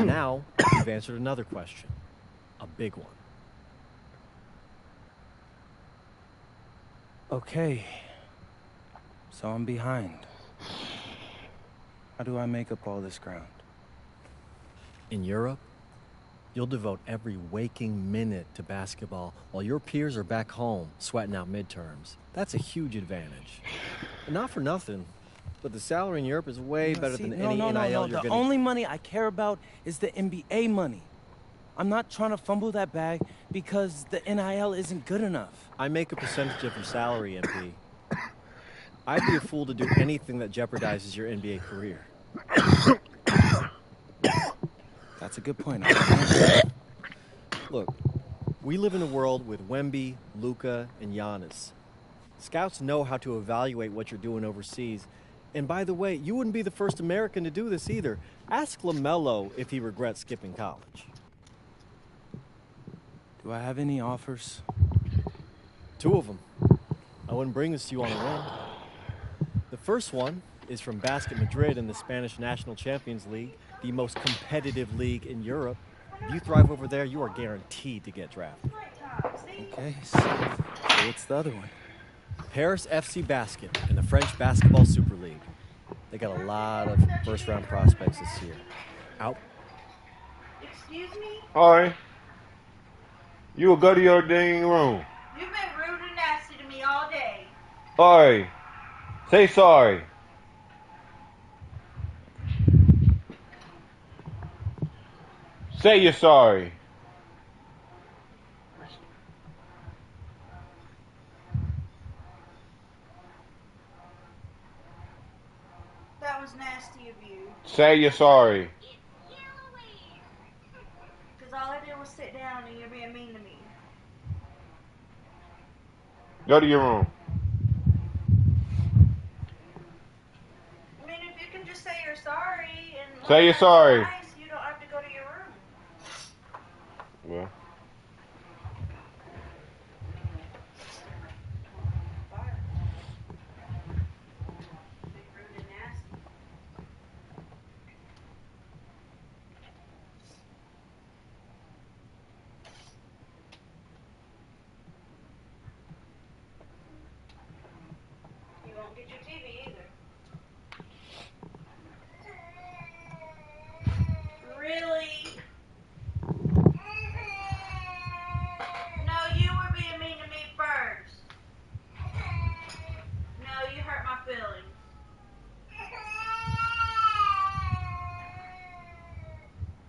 Now, you've answered another question, a big one. Okay. So I'm behind. How do I make up all this ground? In Europe, you'll devote every waking minute to basketball while your peers are back home sweating out midterms. That's a huge advantage. And not for nothing, but the salary in Europe is way better than any NIL you're The getting. only money I care about is the NBA money. I'm not trying to fumble that bag because the NIL isn't good enough. I make a percentage of your salary, MP. I'd be a fool to do anything that jeopardizes your NBA career. That's a good point. Look, we live in a world with Wemby, Luka, and Giannis. Scouts know how to evaluate what you're doing overseas. And by the way, you wouldn't be the first American to do this either. Ask LaMelo if he regrets skipping college. Do I have any offers? 2 of them. I wouldn't bring this to you on a whim. The first one is from Basket Madrid in the Spanish National Champions League, the most competitive league in Europe. If you thrive over there, you are guaranteed to get drafted. Okay, so what's the other one? Paris FC Basket in the French Basketball Super League. They got a lot of first-round prospects this year. Out. Excuse me? Alright. You will go to your dang room. You've been rude and nasty to me all day. Alright. Say sorry. Say you're sorry. That was nasty of you. Say you're sorry. Because all I did was sit down and you're being mean to me. Go to your room. I mean, if you can just say you're sorry and say you're sorry. Nice, you don't have to go to your room. Well. You won't get your TV either. Really? No, you were being mean to me first. No, you hurt my feelings.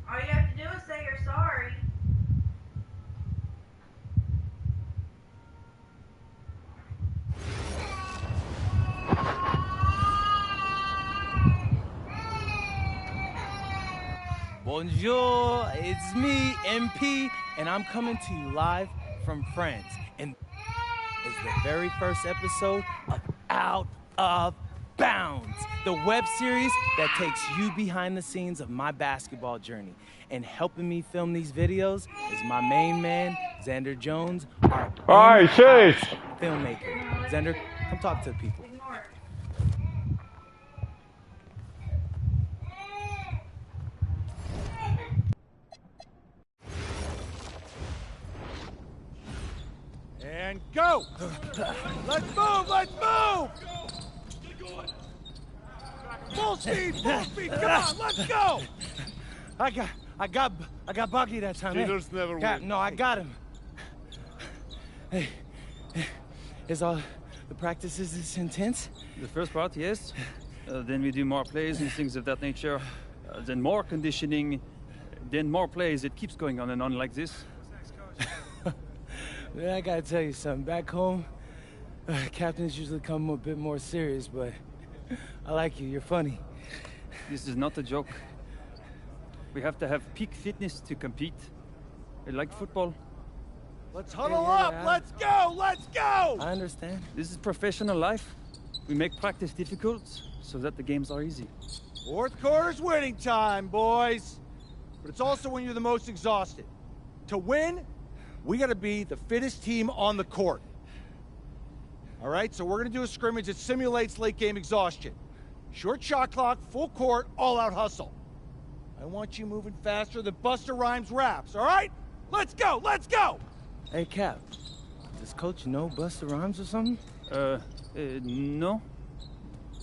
All you have to do is say you're sorry. Bonjour, it's me, MP, and I'm coming to you live from France. And it's the very first episode of Out of Bounds, the web series that takes you behind the scenes of my basketball journey. And helping me film these videos is my main man, Xander Jones, our filmmaker. Xander, come talk to the people. And go! Let's move! Let's move! Full speed! Full speed! Come on! Let's go! I got Bucky that time. Cheaters never win. No, I got him. Hey, is all the practices this intense? The first part, yes. Then we do more plays and things of that nature. Then more conditioning. Then more plays. It keeps going on and on like this. Man, I gotta tell you something. Back home, captains usually come a bit more serious, but I like you. You're funny. This is not a joke. We have to have peak fitness to compete. Like football. Let's huddle up! Let's go! Let's go! I understand. This is professional life. We make practice difficult so that the games are easy. Fourth quarter's winning time, boys. But it's also when you're the most exhausted. To win, we gotta be the fittest team on the court. All right, so we're gonna do a scrimmage that simulates late game exhaustion. Short shot clock, full court, all out hustle. I want you moving faster than Busta Rhymes raps, all right? Let's go, let's go! Hey, Cap, Does Coach know Busta Rhymes or something? No.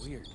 Weird.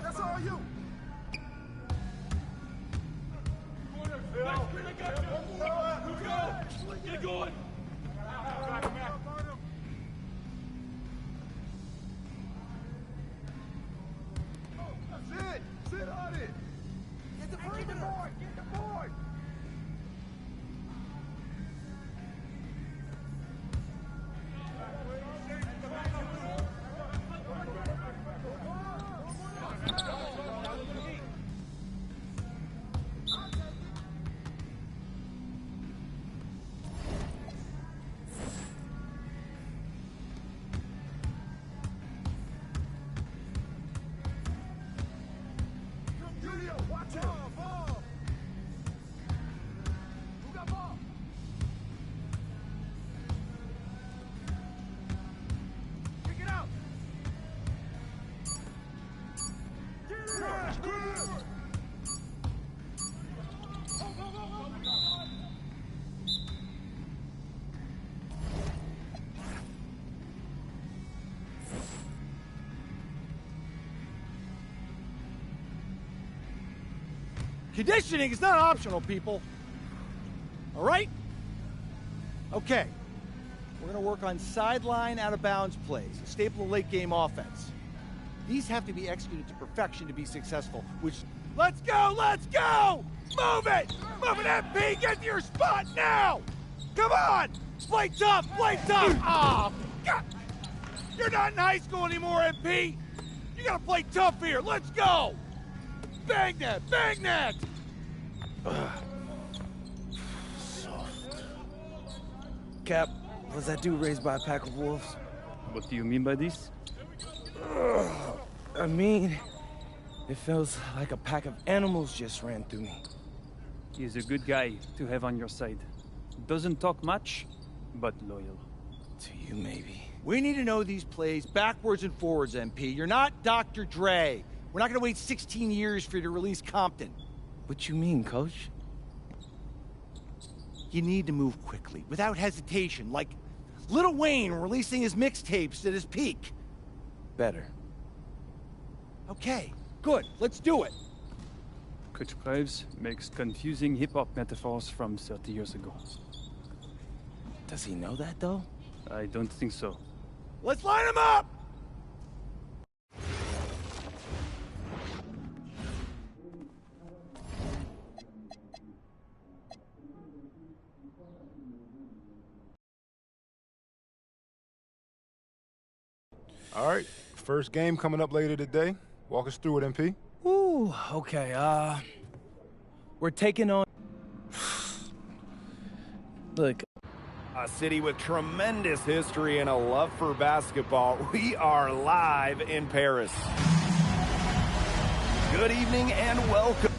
That's all you. Get going! Sit on it. Get the board. Get the board. Watch out! Ball! Who got ball? Kick it out! Get it out! Get it! Conditioning is not optional, people. All right? Okay. We're going to work on sideline out-of-bounds plays, a staple of late-game offense. These have to be executed to perfection to be successful, which... Let's go! Let's go! Move it! Move it, MP! Get to your spot now! Come on! Play tough! Play tough! Oh, God! You're not in high school anymore, MP! You gotta play tough here! Let's go! Bang that! Bang that! Cap, was that dude raised by a pack of wolves? What do you mean by this? I mean, it feels like a pack of animals just ran through me. He's a good guy to have on your side. Doesn't talk much, but loyal. To you, maybe. We need to know these plays backwards and forwards, MP. You're not Dr. Dre. We're not gonna wait 16 years for you to release Compton. What you mean, Coach? You need to move quickly, without hesitation, like Lil Wayne releasing his mixtapes at his peak. Better. Okay, good. Let's do it. Coach Graves makes confusing hip-hop metaphors from 30 years ago. Does he know that, though? I don't think so. Let's line him up! All right, first game coming up later today. Walk us through it, MP. Ooh, okay, we're taking on... Look. A city with tremendous history and a love for basketball. We are live in Paris. Good evening and welcome.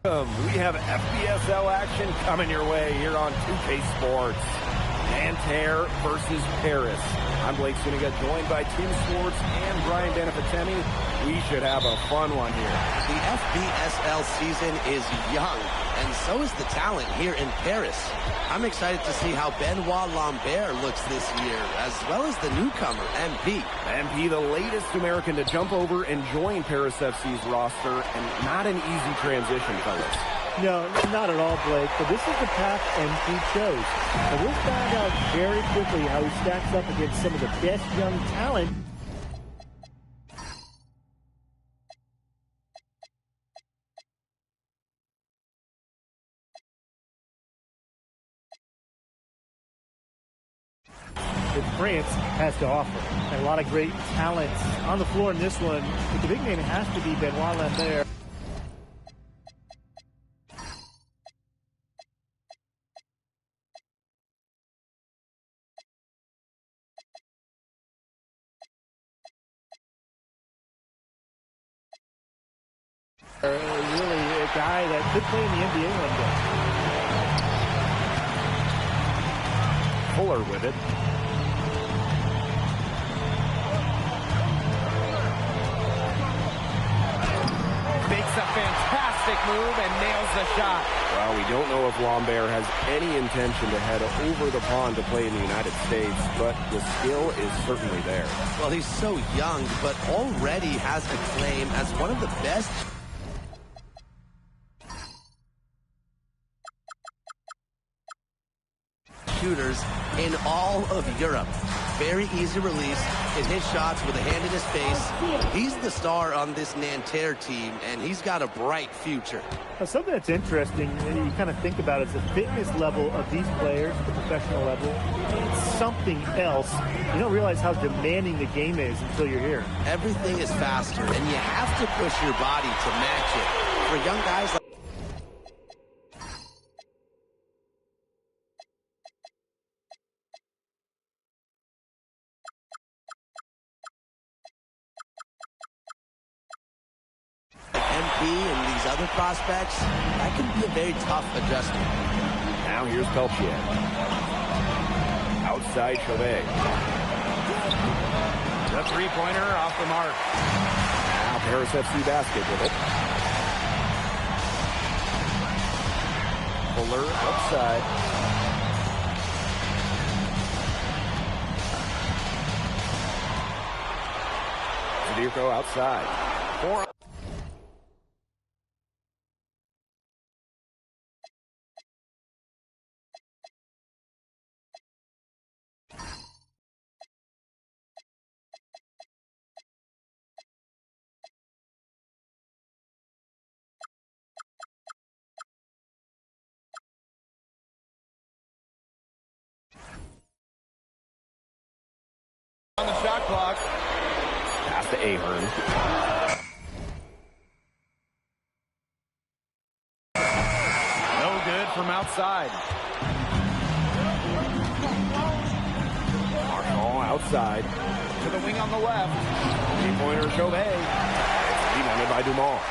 We have FBSL action coming your way here on 2K Sports. Nanterre versus Paris. I'm Blake Suniga, joined by Tim Swartz and Brian Benefatemi. We should have a fun one here. The FBSL season is young, and so is the talent here in Paris. I'm excited to see how Benoit Lambert looks this year, as well as the newcomer, MP. MP, the latest American to jump over and join Paris FC's roster, and not an easy transition, fellas. No, not at all, Blake, but this is the path MP chose. And we'll find out very quickly how he stacks up against some of the best young talent. That France has to offer. And a lot of great talent on the floor in this one, but the big name has to be Benoit Lambert. Really a guy that could play in the NBA one day. Fuller with it. Makes a fantastic move and nails the shot. Well, we don't know if Lambert has any intention to head over the pond to play in the United States, but the skill is certainly there. Well, he's so young, but already has a claim as one of the best shooters in all of Europe. Very easy release, can hit shots with a hand in his face. He's the star on this Nanterre team, and he's got a bright future. Now, something that's interesting, you kind of think about, is the fitness level of these players, the professional level. It's something else. You don't realize how demanding the game is until you're here. Everything is faster, and you have to push your body to match it. For young guys like MP and these other prospects, that can be a very tough adjustment. Now here's Peltier. Outside Chauvet. The three-pointer off the mark. Now Paris FC basket with it. Fuller outside. Zadirko outside. Four. On the shot clock. Pass to Ahern. No good from outside. Marshall outside. To the wing on the left. Three-pointer Chauvet. It's rebounded by Dumont.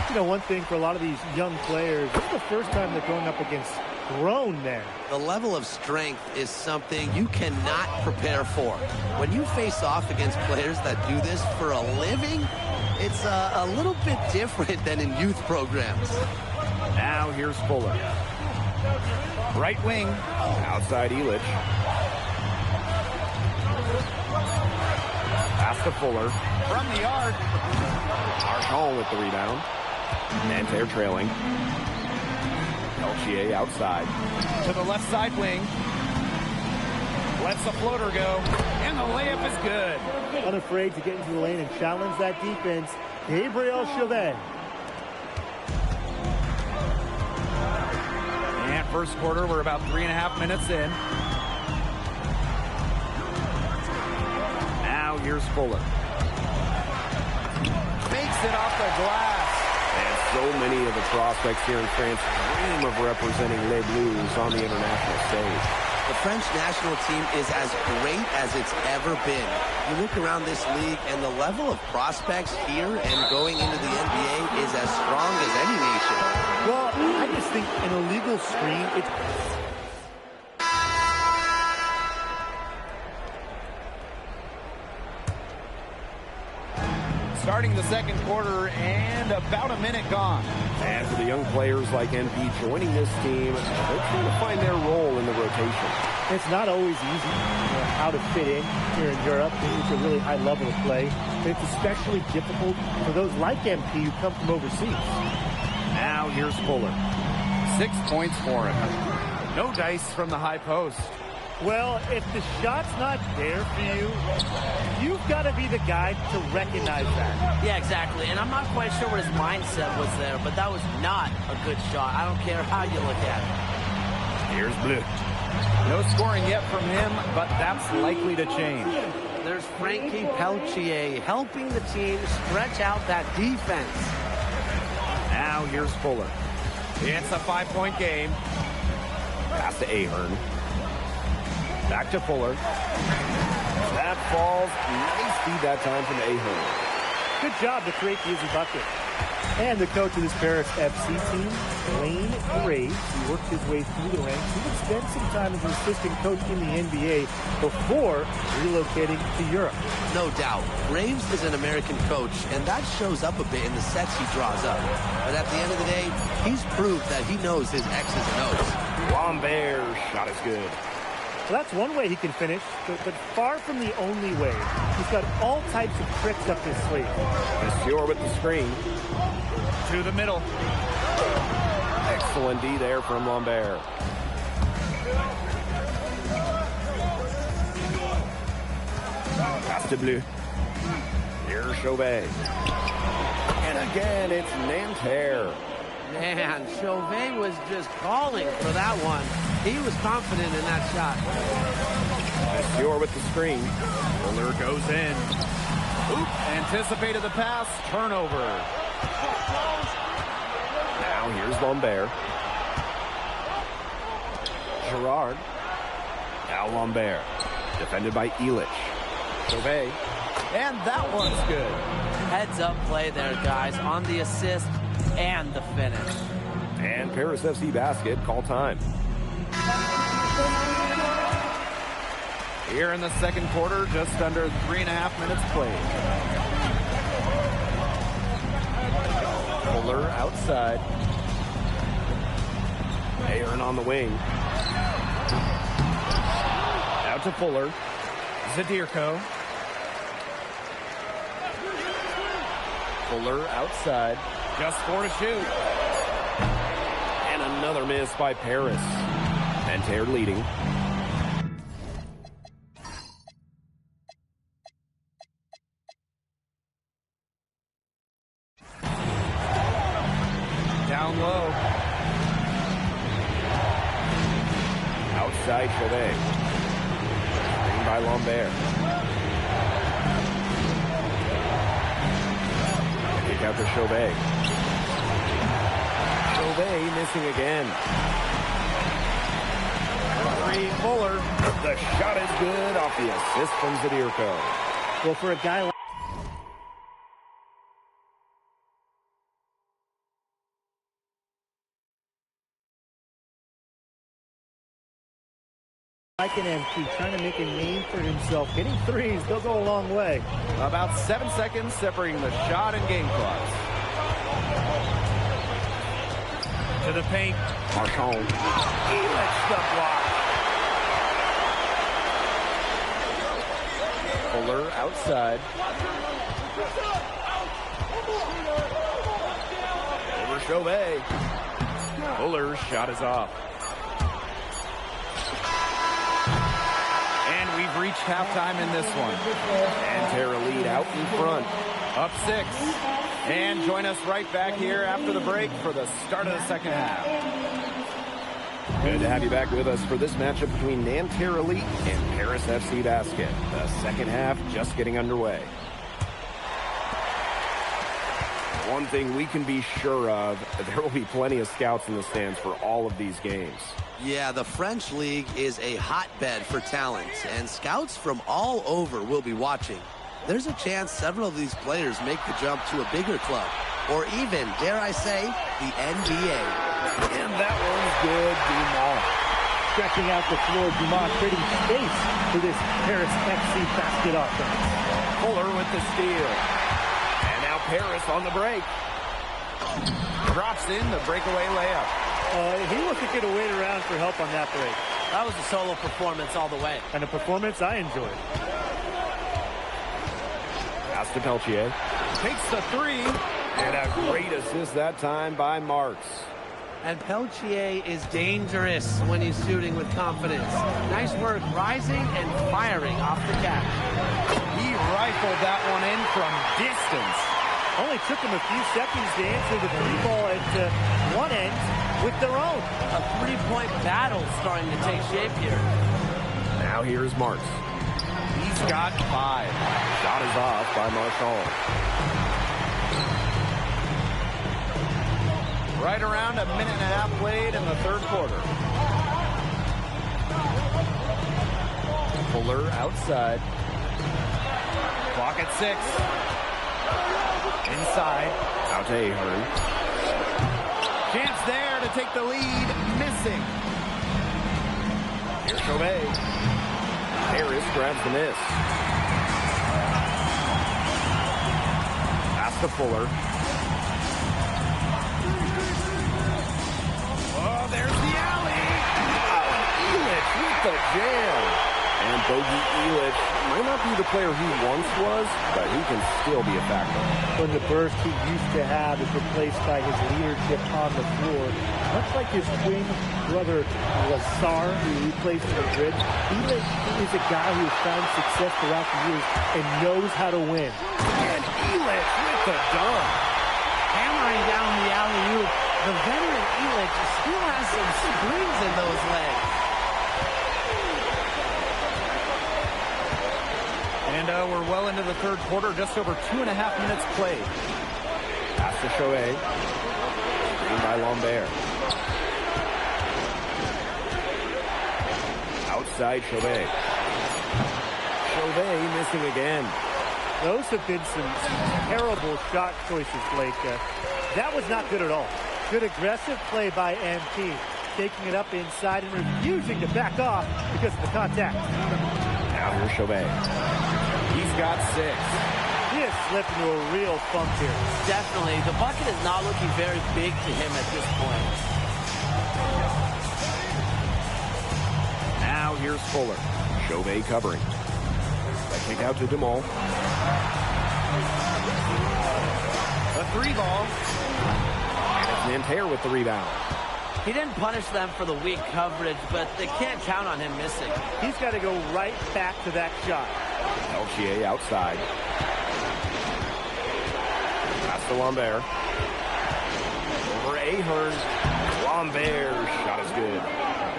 You know, one thing for a lot of these young players, this is the first time they're going up against grown men. The level of strength is something you cannot prepare for. When you face off against players that do this for a living, it's a little bit different than in youth programs. Now here's Fuller. Right wing. Outside Elich. Pass to Fuller. From the arc. Marchand with the rebound. Nanterre trailing. Peltier outside. To the left side wing. Lets the floater go. And the layup is good. Unafraid to get into the lane and challenge that defense, Gabriel Chauvet. And first quarter, we're about 3.5 minutes in. Now here's Fuller. Makes it off the glass. And so many of the prospects here in France dream of representing Les Bleus on the international stage. The French national team is as great as it's ever been. You look around this league, and the level of prospects here and going into the NBA is as strong as any nation. Well, I just think an illegal screen, it's... Starting the second quarter and about a minute gone. And for the young players like MP joining this team, they're trying to find their role in the rotation. It's not always easy, how to fit in here in Europe. It's a really high level of play. It's especially difficult for those like MP who come from overseas. Now here's Fuller. 6 points for him. No dice from the high post. Well, if the shot's not there for you, you've got to be the guy to recognize that. Yeah, exactly. And I'm not quite sure what his mindset was there, but that was not a good shot. I don't care how you look at it. Here's Bleu. No scoring yet from him, but that's likely to change. There's Frankie Peltier helping the team stretch out that defense. Now here's Fuller. It's a 5-point game. Pass to Ahern. Back to Fuller. That falls. Nice feed that time from Ahern. Good job to create the easy bucket. And the coach of this Paris FC team, Wayne Graves, he worked his way through the ranks. He would spend some time as an assistant coach in the NBA before relocating to Europe. No doubt. Graves is an American coach, and that shows up a bit in the sets he draws up. But at the end of the day, he's proved that he knows his X's and O's. Lambert's shot is good. Well, that's one way he can finish, but far from the only way. He's got all types of tricks up his sleeve. Monsieur with the screen. To the middle. Excellent D there from Lambert. Pass to Bleu. Here's Chauvet. And again, it's Nanterre. Man, Chauvet was just calling for that one. He was confident in that shot. Monsieur with the screen. Fuller goes in. Oop, anticipated the pass. Turnover. Now here's Lambert. Gerard. Now Lambert. Defended by Illich. Chauvet. And that one's good. Heads up play there, guys, on the assist and the finish. And Paris FC basket, call time. Here in the second quarter, just under 3.5 minutes played. Fuller outside. Aaron on the wing. Out to Fuller. Zadirko. Fuller outside. Just 4 to shoot. And another miss by Paris. Nanterre leading. Down low. Outside Chauvet. Screen by Lambert. Kick out to Chauvet. Chauvet missing again. Fuller. The shot is good off the assist from Zadirko. Well, for a guy like an MP, trying to make a name for himself, hitting threes, they'll go a long way. About 7 seconds separating the shot and game clocks. To the paint. Marchand. Illich the block. Fuller outside. Over Chauvet. Fuller's shot is off. And we've reached halftime in this one. Nanterre lead out in front. Up 6. And join us right back here after the break for the start of the second half. Good to have you back with us for this matchup between Nanterre Elite and Paris FC Basket. The second half just getting underway. One thing we can be sure of, there will be plenty of scouts in the stands for all of these games. Yeah, the French League is a hotbed for talent, and scouts from all over will be watching. There's a chance several of these players make the jump to a bigger club, or even, dare I say, the NBA. And that one's good, Dumont. Stretching out the floor, Dumont creating space for this Paris FC basket offense. Fuller with the steal. And now Paris on the break. Drops in the breakaway layup. He wasn't going to wait around for help on that break. That was a solo performance all the way. And a performance I enjoyed. Pass to Peltier. Takes the 3. And a great assist that time by Marks. And Peltier is dangerous when he's shooting with confidence. Nice work rising and firing off the catch. He rifled that one in from distance. Only took him a few seconds to answer the 3-ball at one end with their own. A 3-point battle starting to take shape here. Now here's Marks. He's got 5. Shot is off by Marchand. Right around a minute and a half played in the third quarter. Fuller outside. Clock at 6. Inside. Out to Ahern. Chance there to take the lead. Missing. Here's Chauvet. Harris grabs the miss. Pass to Fuller. Oh, there's the alley. Oh, Elich with the jam. And Bogey Elich might not be the player he once was, but he can still be a factor. When the burst he used to have is replaced by his leadership on the floor, much like his twin brother Lazar, who replaced Madrid, Elich is a guy who has found success throughout the years and knows how to win. And Elich with the dunk. Hammering down the alley-oop. The veteran Elich still has some springs in those legs. And we're well into the third quarter, just over 2.5 minutes played. Pass to Chauvet. Screen by Lambert. Outside Chauvet. Chauvet missing again. Those have been some terrible shot choices, Blake. That was not good at all. Good aggressive play by MP. Taking it up inside and refusing to back off because of the contact. Now here's Chauvet. He's got 6. He has slipped into a real funk here. Definitely. The bucket is not looking very big to him at this point. Now here's Fuller. Chauvet covering. That kick out to DeMol. A 3 ball. And it's Nanterre with the rebound. He didn't punish them for the weak coverage, but they can't count on him missing. He's got to go right back to that shot. LGA outside. Pass to Lambert. Over Ahern. Lambert's shot is good.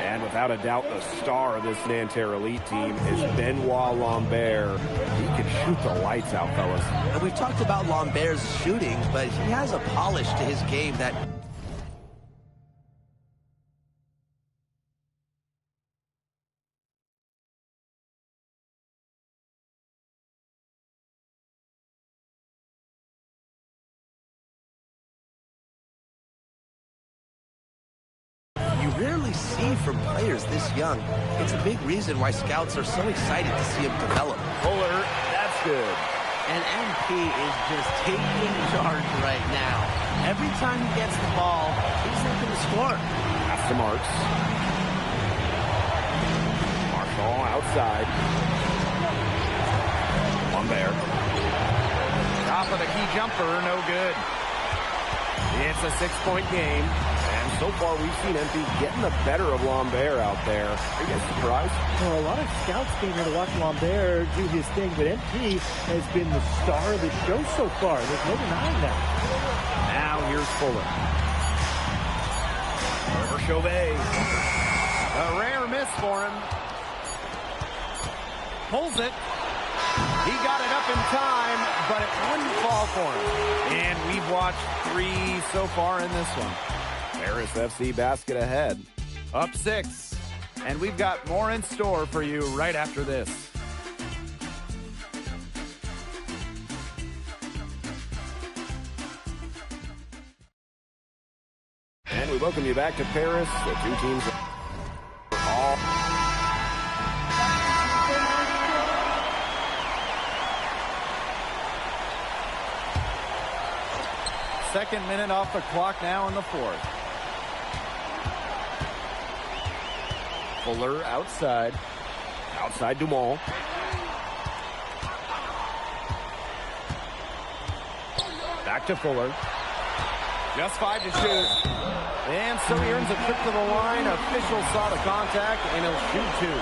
And without a doubt, the star of this Nanterre Elite team is Benoit Lambert. He can shoot the lights out, fellas. And we've talked about Lambert's shooting, but he has a polish to his game that... rarely see from players this young. It's a big reason why scouts are so excited to see him develop. Fuller, that's good. And MP is just taking charge right now. Every time he gets the ball, he's looking to score. Pass to Marks. Marshall outside. Lambert. Top of the key jumper, no good. It's a 6-point game. And so far, we've seen MP getting the better of Lambert out there. Are you guys surprised? Well, a lot of scouts came here to watch Lambert do his thing, but MP has been the star of the show so far. There's no denying that. Now here's Fuller. Over Chauvet. A rare miss for him. Pulls it. He got it up in time, but it wouldn't fall for him. And we've watched 3 so far in this one. Paris FC basket ahead. Up 6. And we've got more in store for you right after this. And we welcome you back to Paris. The two teams are all... Second minute off the clock now in the fourth. Fuller outside. Outside DeMol. Back to Fuller. Just 5 to shoot. And so he earns a trip to the line. Officials saw the contact, and he'll shoot 2.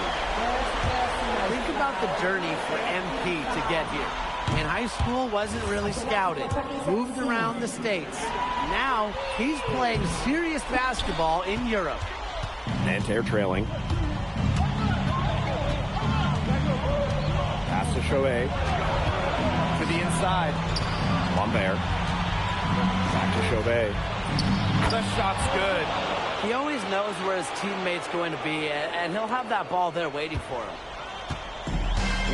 Think about the journey for MP to get here. In high school, wasn't really scouted. Moved around the States. Now, he's playing serious basketball in Europe. Nanterre trailing. Pass to Chauvet. To the inside. Lambert. Back to Chauvet. The shot's good. He always knows where his teammate's going to be, and he'll have that ball there waiting for him.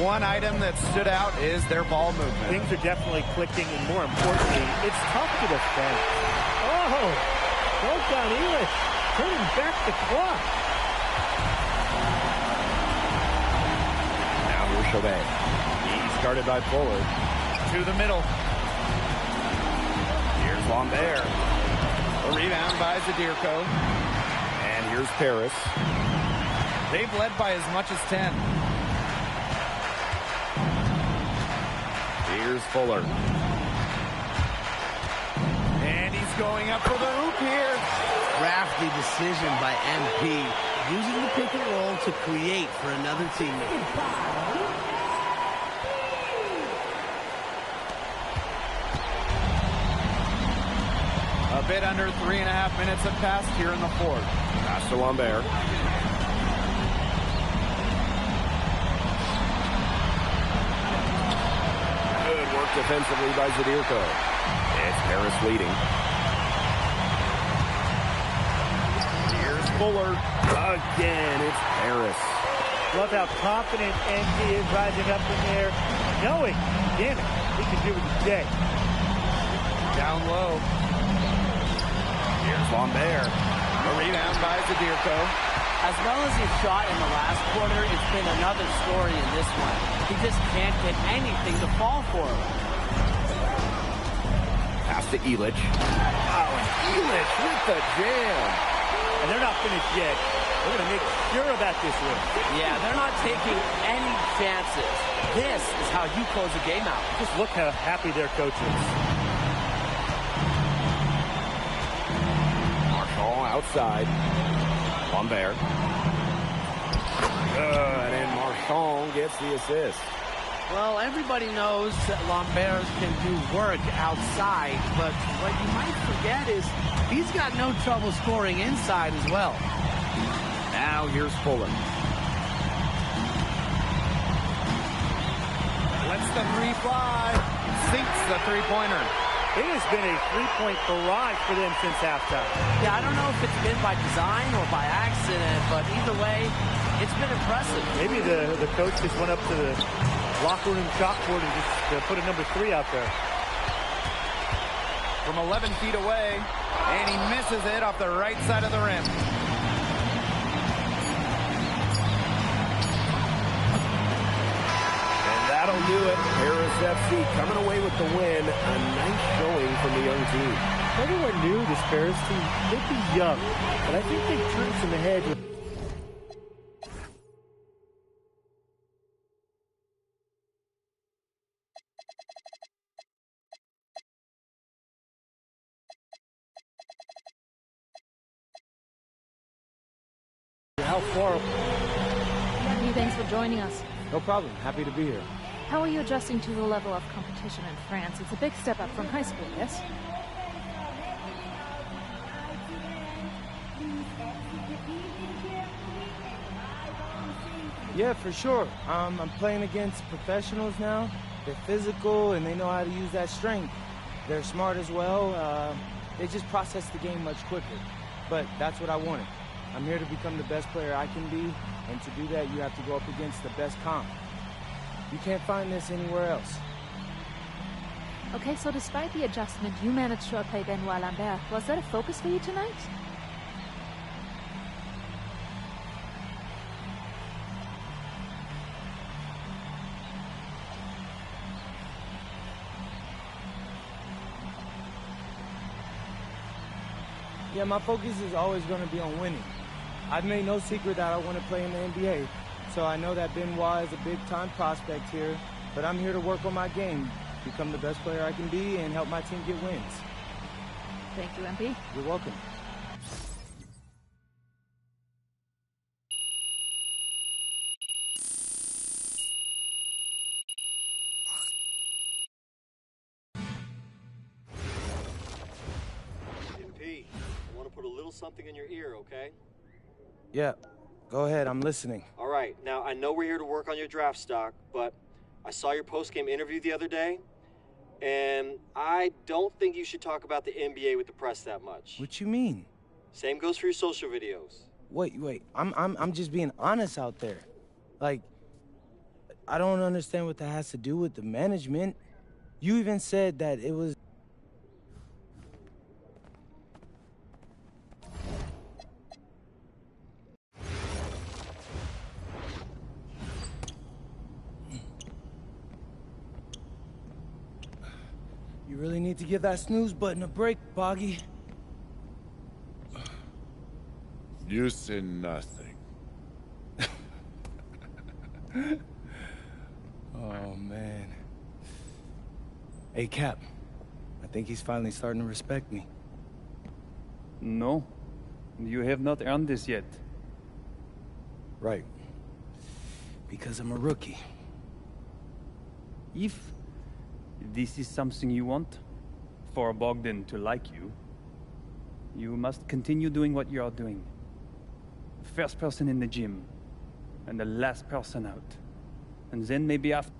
One item that stood out is their ball movement. Things are definitely clicking, and more importantly, it's tough to defend. Oh, broke down Elish, turning back the clock. Now here's Chauvet. He's guarded by Fuller. To the middle. Here's Lambert. A rebound by Zadirko. And here's Paris. They've led by as much as 10. Here's Fuller. And he's going up for the hoop here. Crafty decision by MP, using the pick and roll to create for another teammate. A bit under 3.5 minutes have passed here in the fourth. Pass to Lambert. Good work defensively by Zadirko. It's Paris leading. Here's Fuller. Again, it's Paris. Love how confident NP is rising up in there, knowing, damn it, he can do it today. Down low. Here's Lambert. A rebound by Zadirko. As well as he shot in the last quarter, it's been another story in this one. He just can't get anything to fall for him. Pass to Elish. Oh, and Elish with the jam. And they're not finished yet. They're going to make sure about this one. Yeah, they're not taking any chances. This is how you close a game out. Just look how happy their coach is. Outside. Lambert. Good, and Marchand gets the assist. Well, everybody knows that Lambert can do work outside, but what you might forget is he's got no trouble scoring inside as well. Now here's Fuller. Lets the three fly. Sinks the three-pointer. It has been a three-point barrage for them since halftime. Yeah, I don't know if it's been by design or by accident, but either way, it's been impressive. Maybe the coach just went up to the locker room chalkboard and just put a number 3 out there. From 11 feet away, and he misses it off the right side of the rim. That'll do it. Paris FC coming away with the win. A nice showing from the young team. Everyone knew this Paris team, they'd be young, but I think they turned some ahead with how far. Hey, thanks for joining us. No problem. Happy to be here. How are you adjusting to the level of competition in France? It's a big step up from high school, yes? Yeah, for sure. I'm playing against professionals now. They're physical, and they know how to use that strength. They're smart as well. They just process the game much quicker. But that's what I wanted. I'm here to become the best player I can be, and to do that, you have to go up against the best comp. You can't find this anywhere else. Okay, so despite the adjustment, you managed to outplay Benoit Lambert. Was that a focus for you tonight? Yeah, my focus is always going to be on winning. I've made no secret that I want to play in the NBA, so I know that Benoit is a big-time prospect here, but I'm here to work on my game, become the best player I can be, and help my team get wins. Thank you, MP. You're welcome. MP, I want to put a little something in your ear, okay? Yeah, go ahead, I'm listening. All right, now I know we're here to work on your draft stock, but I saw your post-game interview the other day, and I don't think you should talk about the NBA with the press that much. What you mean? Same goes for your social videos. Wait, I'm just being honest out there. Like, I don't understand what that has to do with the management. You even said that it was... You really need to give that snooze button a break, Boggy. You say nothing. Oh, man. Hey, Cap. I think he's finally starting to respect me. No, you have not earned this yet. Right. Because I'm a rookie. If this is something you want, for Bogdan to like you, you must continue doing what you are doing. First person in the gym, and the last person out. And then maybe after...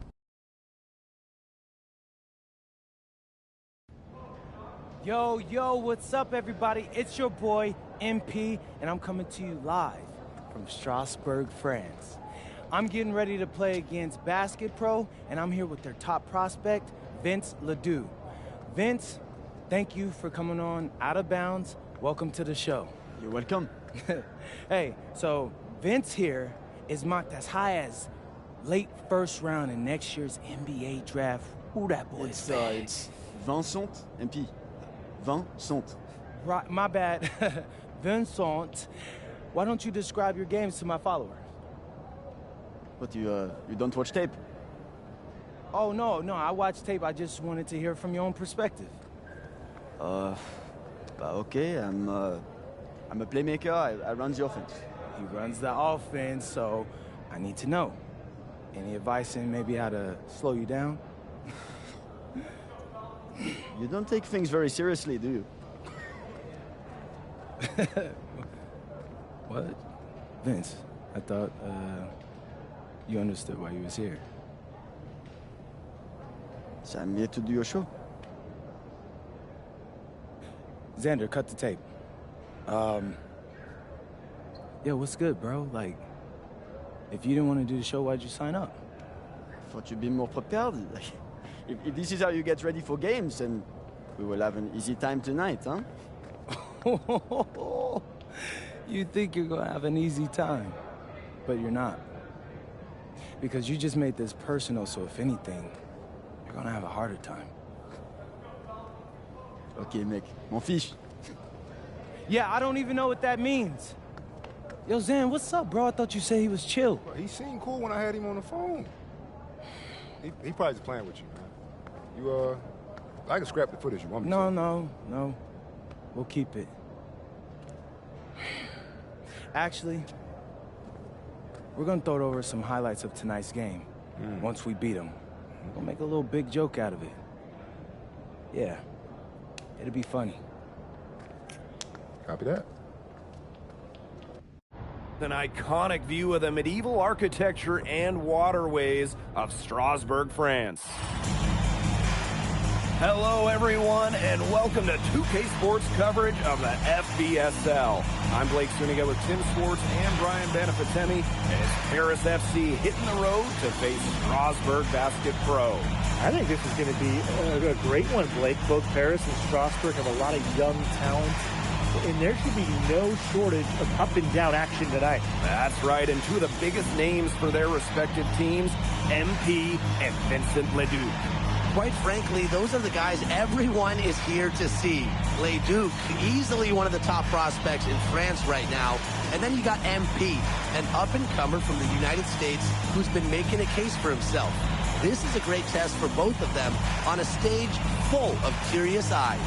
Yo, what's up, everybody? It's your boy, MP, and I'm coming to you live from Strasbourg, France. I'm getting ready to play against Basket Pro, and I'm here with their top prospect, Vince Ledoux. Vince, thank you for coming on Out of Bounds. Welcome to the show. You're welcome. Hey, so Vince here is mocked as high as late first round in next year's NBA draft. Who that boy is? It's Vincent, MP. Vincent. Right, my bad. Vincent. Why don't you describe your games to my follower? But you don't watch tape? Oh, no, I watch tape. I just wanted to hear from your own perspective. Okay, I'm a playmaker. I run the offense. He runs the offense, so I need to know. Any advice in maybe how to slow you down? You don't take things very seriously, do you? What? Vince, I thought, you understood why you was here. So I'm here to do your show. Xander, cut the tape. Yo, what's good, bro? Like, if you didn't want to do the show, why'd you sign up? I thought you'd be more prepared. If this is how you get ready for games, then we will have an easy time tonight, huh? You think you're gonna have an easy time, but you're not. Because you just made this personal, so if anything, you're gonna have a harder time. Okay, mec. M'en fiche. Yeah, I don't even know what that means. Yo, Zan, what's up, bro? I thought you said he was chill. Bro, he seemed cool when I had him on the phone. He probably just playing with you, man. I can scrap the footage you want me to. No. We'll keep it. Actually, we're gonna throw over some highlights of tonight's game. Once we beat them. We'll make a little big joke out of it. Yeah. It'll be funny. Copy that. An iconic view of the medieval architecture and waterways of Strasbourg, France. Hello, everyone, and welcome to 2K Sports coverage of the FBSL. I'm Blake Suniga with Tim Swartz and Brian Benefatemi as Paris FC hitting the road to face Strasbourg Basket Pro. I think this is going to be a great one, Blake. Both Paris and Strasbourg have a lot of young talent, and there should be no shortage of up-and-down action tonight. That's right, and two of the biggest names for their respective teams, MP and Vincent Ledoux. Quite frankly, those are the guys everyone is here to see. Ledoux, easily one of the top prospects in France right now. And then you got MP, an up-and-comer from the United States who's been making a case for himself. This is a great test for both of them on a stage full of curious eyes.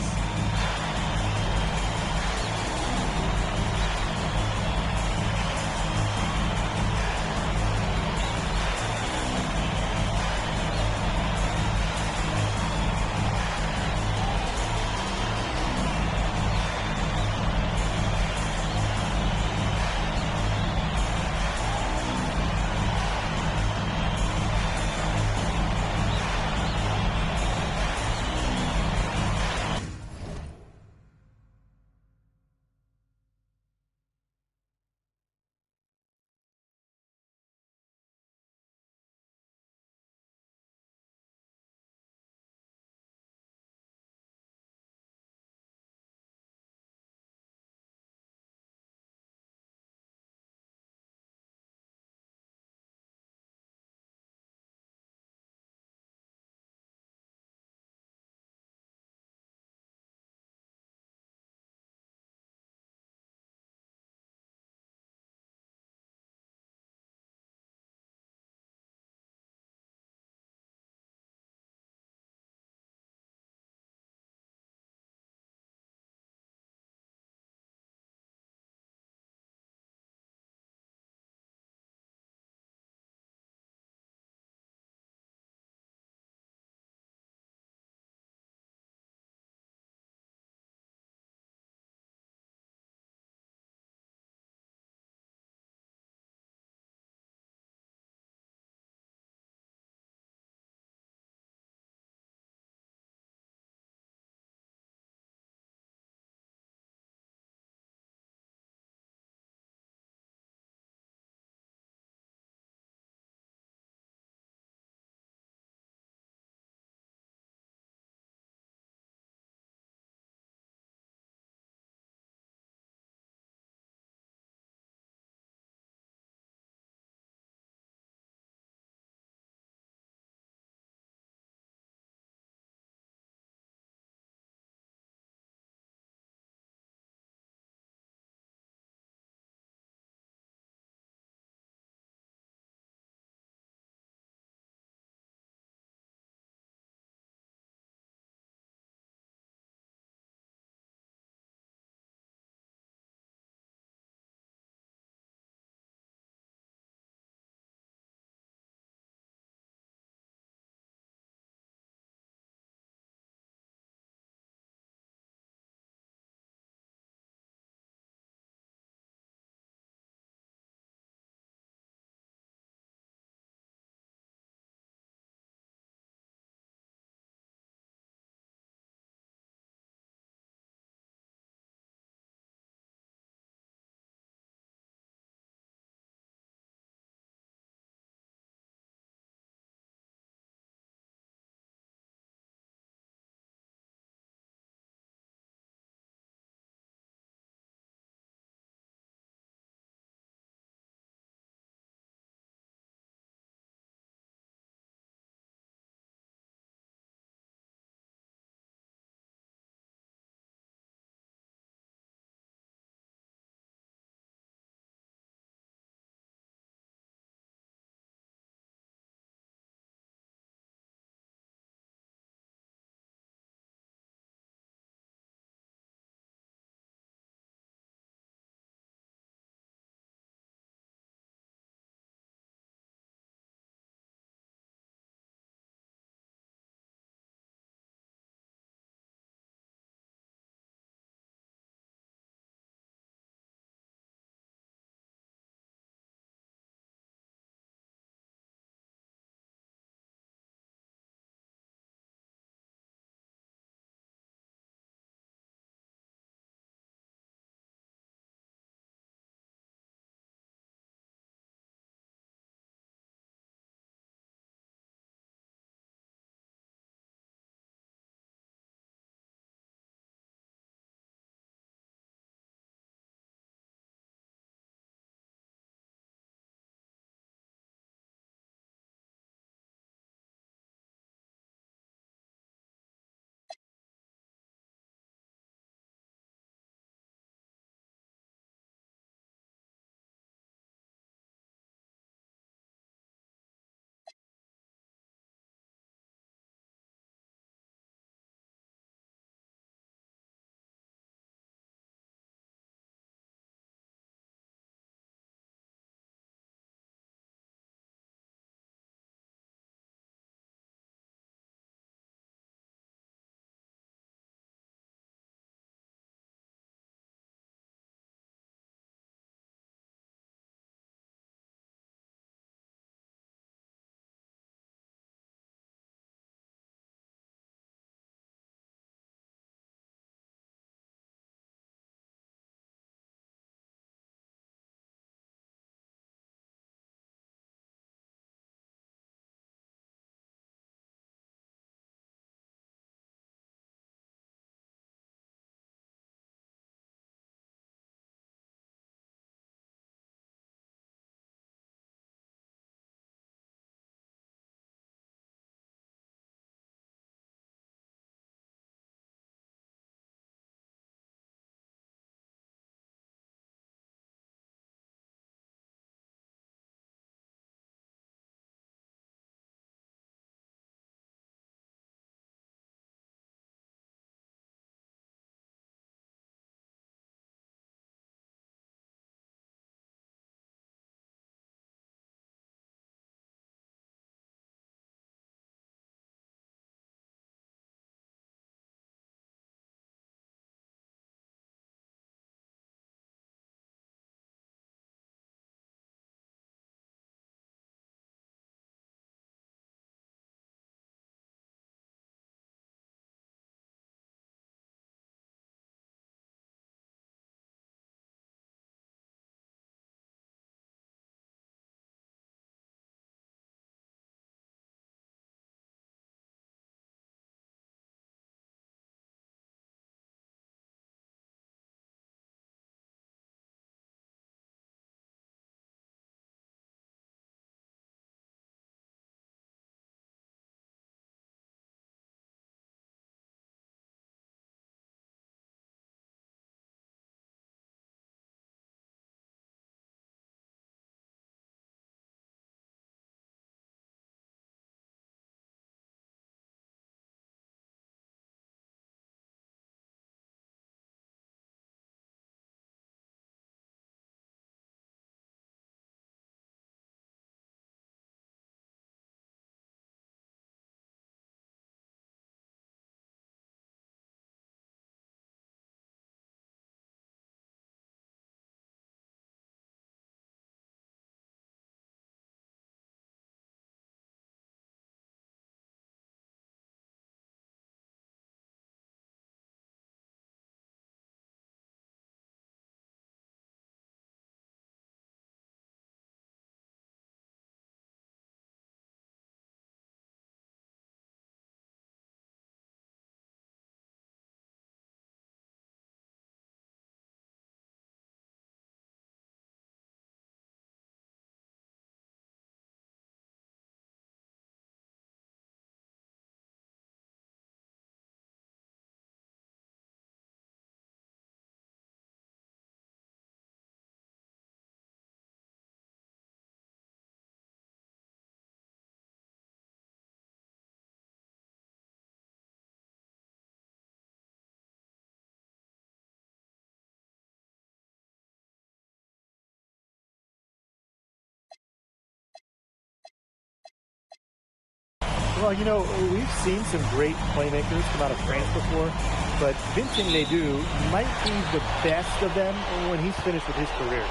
Well, you know, we've seen some great playmakers come out of France before, but Vincent Ledoux might be the best of them when he's finished with his career.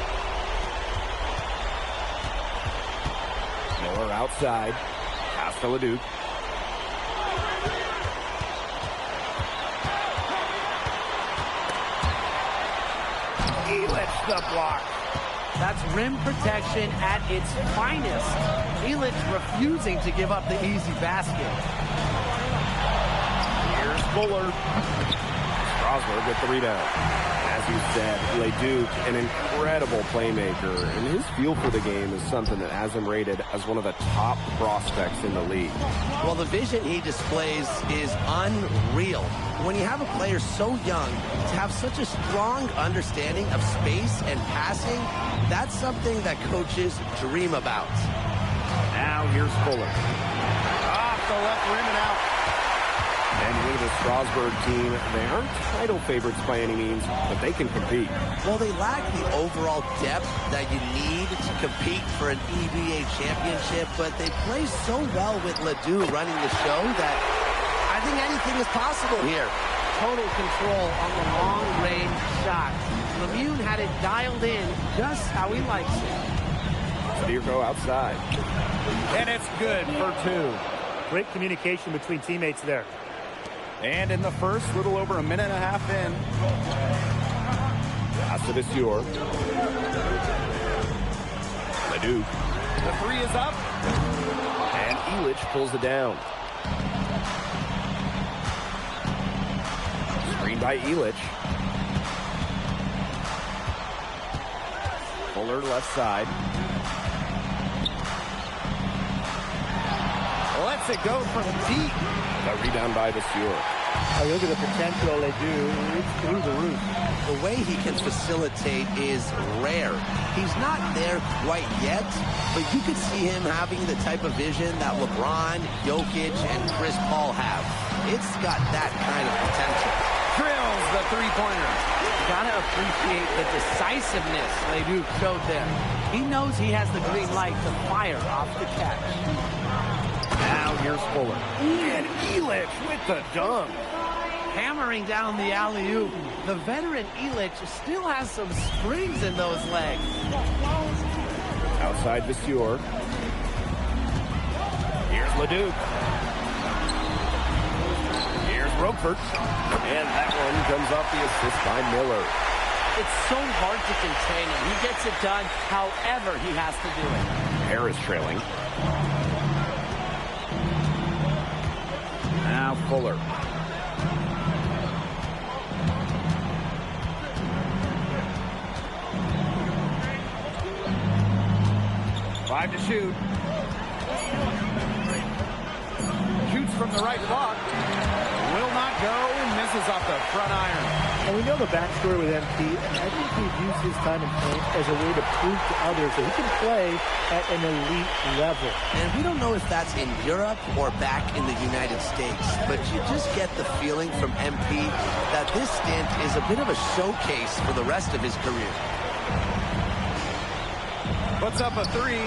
Miller outside. Pass to Ledoux. Elich the block. That's rim protection at its finest. Elich refusing to give up the easy basket. Here's Fuller. Strasburg with the rebound. As you said, Ledoux, an incredible playmaker, and his feel for the game is something that has him rated as one of the top prospects in the league. Well, the vision he displays is unreal. When you have a player so young, to have such a strong understanding of space and passing, that's something that coaches dream about. Now here's Fuller. Off the left rim and out. And with the Strasburg team, they aren't title favorites by any means, but they can compete. Well, they lack the overall depth that you need to compete for an EBA championship, but they play so well with Ledoux running the show that I think anything is possible here. Total control on the long-range shot. Lemieux had it dialed in just how he likes it. Steerco outside. And it's good for two. Great communication between teammates there. And in the first, little over a minute and a half in. Pass to Visior. Ledoux. The three is up. And Elich pulls it down. Screen by Elich. Fuller left side. Lets it go from deep. The rebound by Visior. Oh, look at the potential they do. It's through the roof. The way he can facilitate is rare. He's not there quite yet, but you could see him having the type of vision that LeBron, Jokic, and Chris Paul have. It's got that kind of potential. Drills the three-pointer. Gotta appreciate the decisiveness Ledoux showed there. He knows he has the green light to fire off the catch. Now here's Fuller. And Elich with the dunk. Hammering down the alley-oop. The veteran Elich still has some springs in those legs. Outside Visior. Here's Ledoux. Here's Roquefort. And that one comes off the assist by Miller. It's so hard to contain him. He gets it done however he has to do it. Harris trailing. Now Fuller. Five to shoot. Shoots from the right block. Will not go and misses off the front iron. And we know the backstory with MP. I think he's used his time in paint as a way to prove to others that he can play at an elite level. And we don't know if that's in Europe or back in the United States, but you just get the feeling from MP that this stint is a bit of a showcase for the rest of his career. Puts up a three.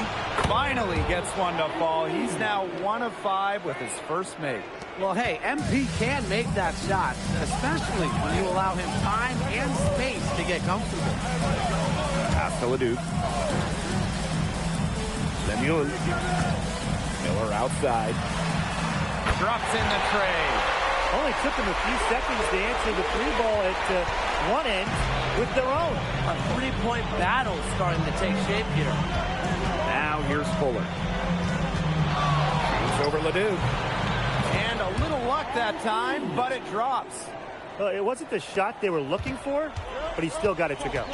Finally gets one to fall. He's now 1 of 5 with his first make. Well, hey, MP can make that shot, especially when you allow him time and space to get comfortable. Pass to Ledoux. Lemieux. Miller outside. Drops in the tray. Only took them a few seconds to answer the three ball at one end with their own. A three-point battle starting to take shape here. Now here's Fuller. Shoots over Ledoux. And a little luck that time, but it drops. Well, it wasn't the shot they were looking for, but he still got it to go.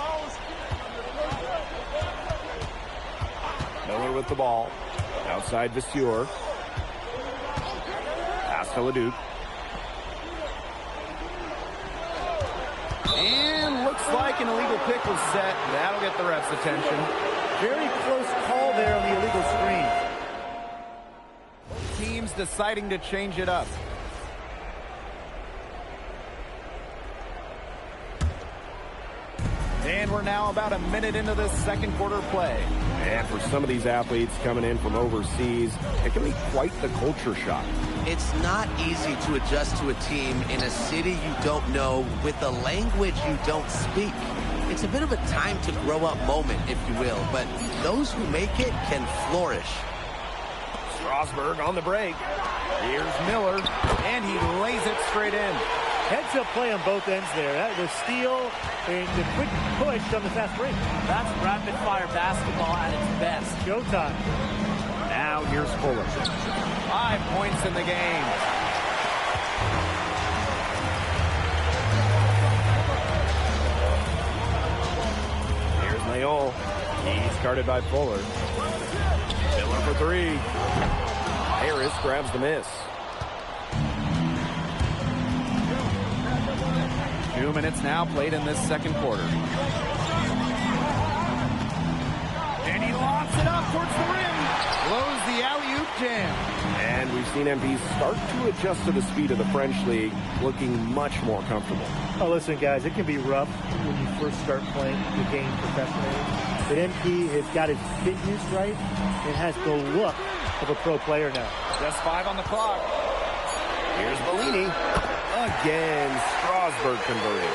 Miller with the ball. Outside Visior. Pass to Ledoux. And looks like an illegal pick was set. That'll get the ref's attention. Very close call there on the illegal screen. Teams deciding to change it up. And And we're now about a minute into this second quarter play. And for some of these athletes coming in from overseas, it can be quite the culture shock. It's not easy to adjust to a team in a city you don't know with a language you don't speak. It's a bit of a time to grow up moment, if you will, but those who make it can flourish. Strasburg on the break. Here's Miller, and he lays it straight in. Heads-up play on both ends there. The steal and the quick push on the fast break. That's rapid-fire basketball at its best. Showtime. Now here's Fuller. 5 points in the game. Here's Mayol. He's guarded by Fuller. Miller for 3. Harris grabs the miss. 2 minutes now played in this second quarter. And he lobs it up towards the rim. Blows the alley-oop jam. And we've seen MP start to adjust to the speed of the French League, looking much more comfortable. Oh, listen, guys, it can be rough when you first start playing the game professionally. But MP has got his fitness right and has the look of a pro player now. Just 5 on the clock. Here's Bellini. Again, Strasburg converting.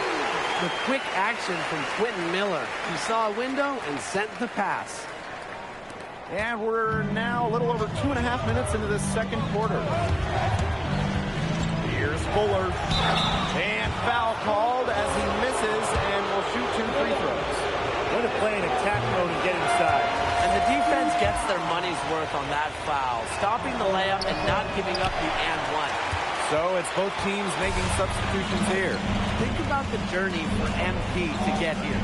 The quick action from Quentin Miller. He saw a window and sent the pass. And we're now a little over 2.5 minutes into this second quarter. Here's Fuller. And foul called as he misses and will shoot 2 free throws. Way to play in attack mode and get inside. And the defense gets their money's worth on that foul, stopping the layup and not giving up the and one. So it's both teams making substitutions here. Think about the journey for MP to get here.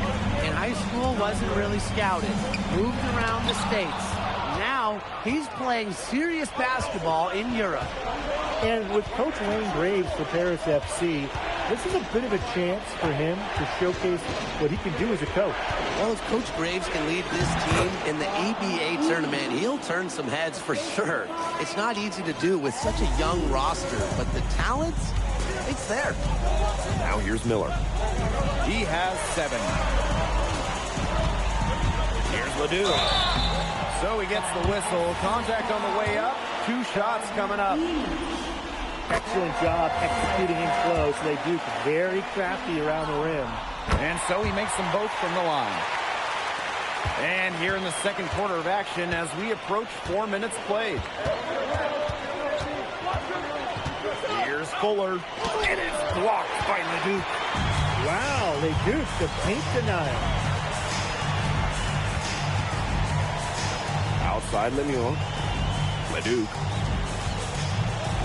In high school, wasn't really scouted. Moved around the States. Now, he's playing serious basketball in Europe. And with Coach Wayne Graves for Paris FC, this is a bit of a chance for him to showcase what he can do as a coach. Well, if Coach Graves can lead this team in the EBA tournament, he'll turn some heads for sure. It's not easy to do with such a young roster, but the talent, it's there. Now here's Miller. He has 7. Here's Ledoux. So he gets the whistle. Contact on the way up. 2 shots coming up. Excellent job executing in close. They do very crafty around the rim. And so he makes them both from the line. And here in the second quarter of action as we approach 4 minutes played. Here's Fuller. It is blocked by Ledoux. Wow, Ledoux, the paint denial. Outside Lemieux. Ledoux.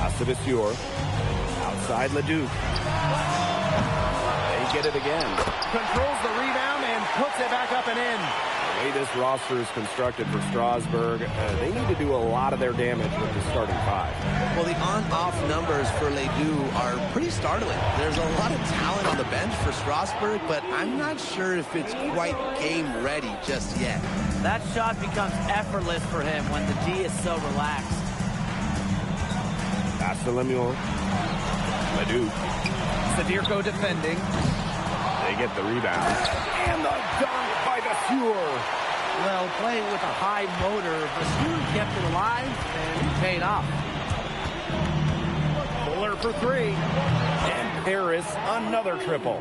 Assevisior. Outside Ledoux. They get it again. Controls the rebound and puts it back up and in. The way this roster is constructed for Strasburg, they need to do a lot of their damage with the starting 5. Well, the on-off numbers for Ledoux are pretty startling. There's a lot of talent on the bench for Strasburg, but I'm not sure if it's quite game ready just yet. That shot becomes effortless for him when the D is so relaxed. Pass to Lemieux. Ledoux. Sadirko defending. They get the rebound. And the dunk by Vasseur. Well, playing with a high motor, Vasseur kept it alive, and it paid off. Fuller for 3. And Paris, another triple.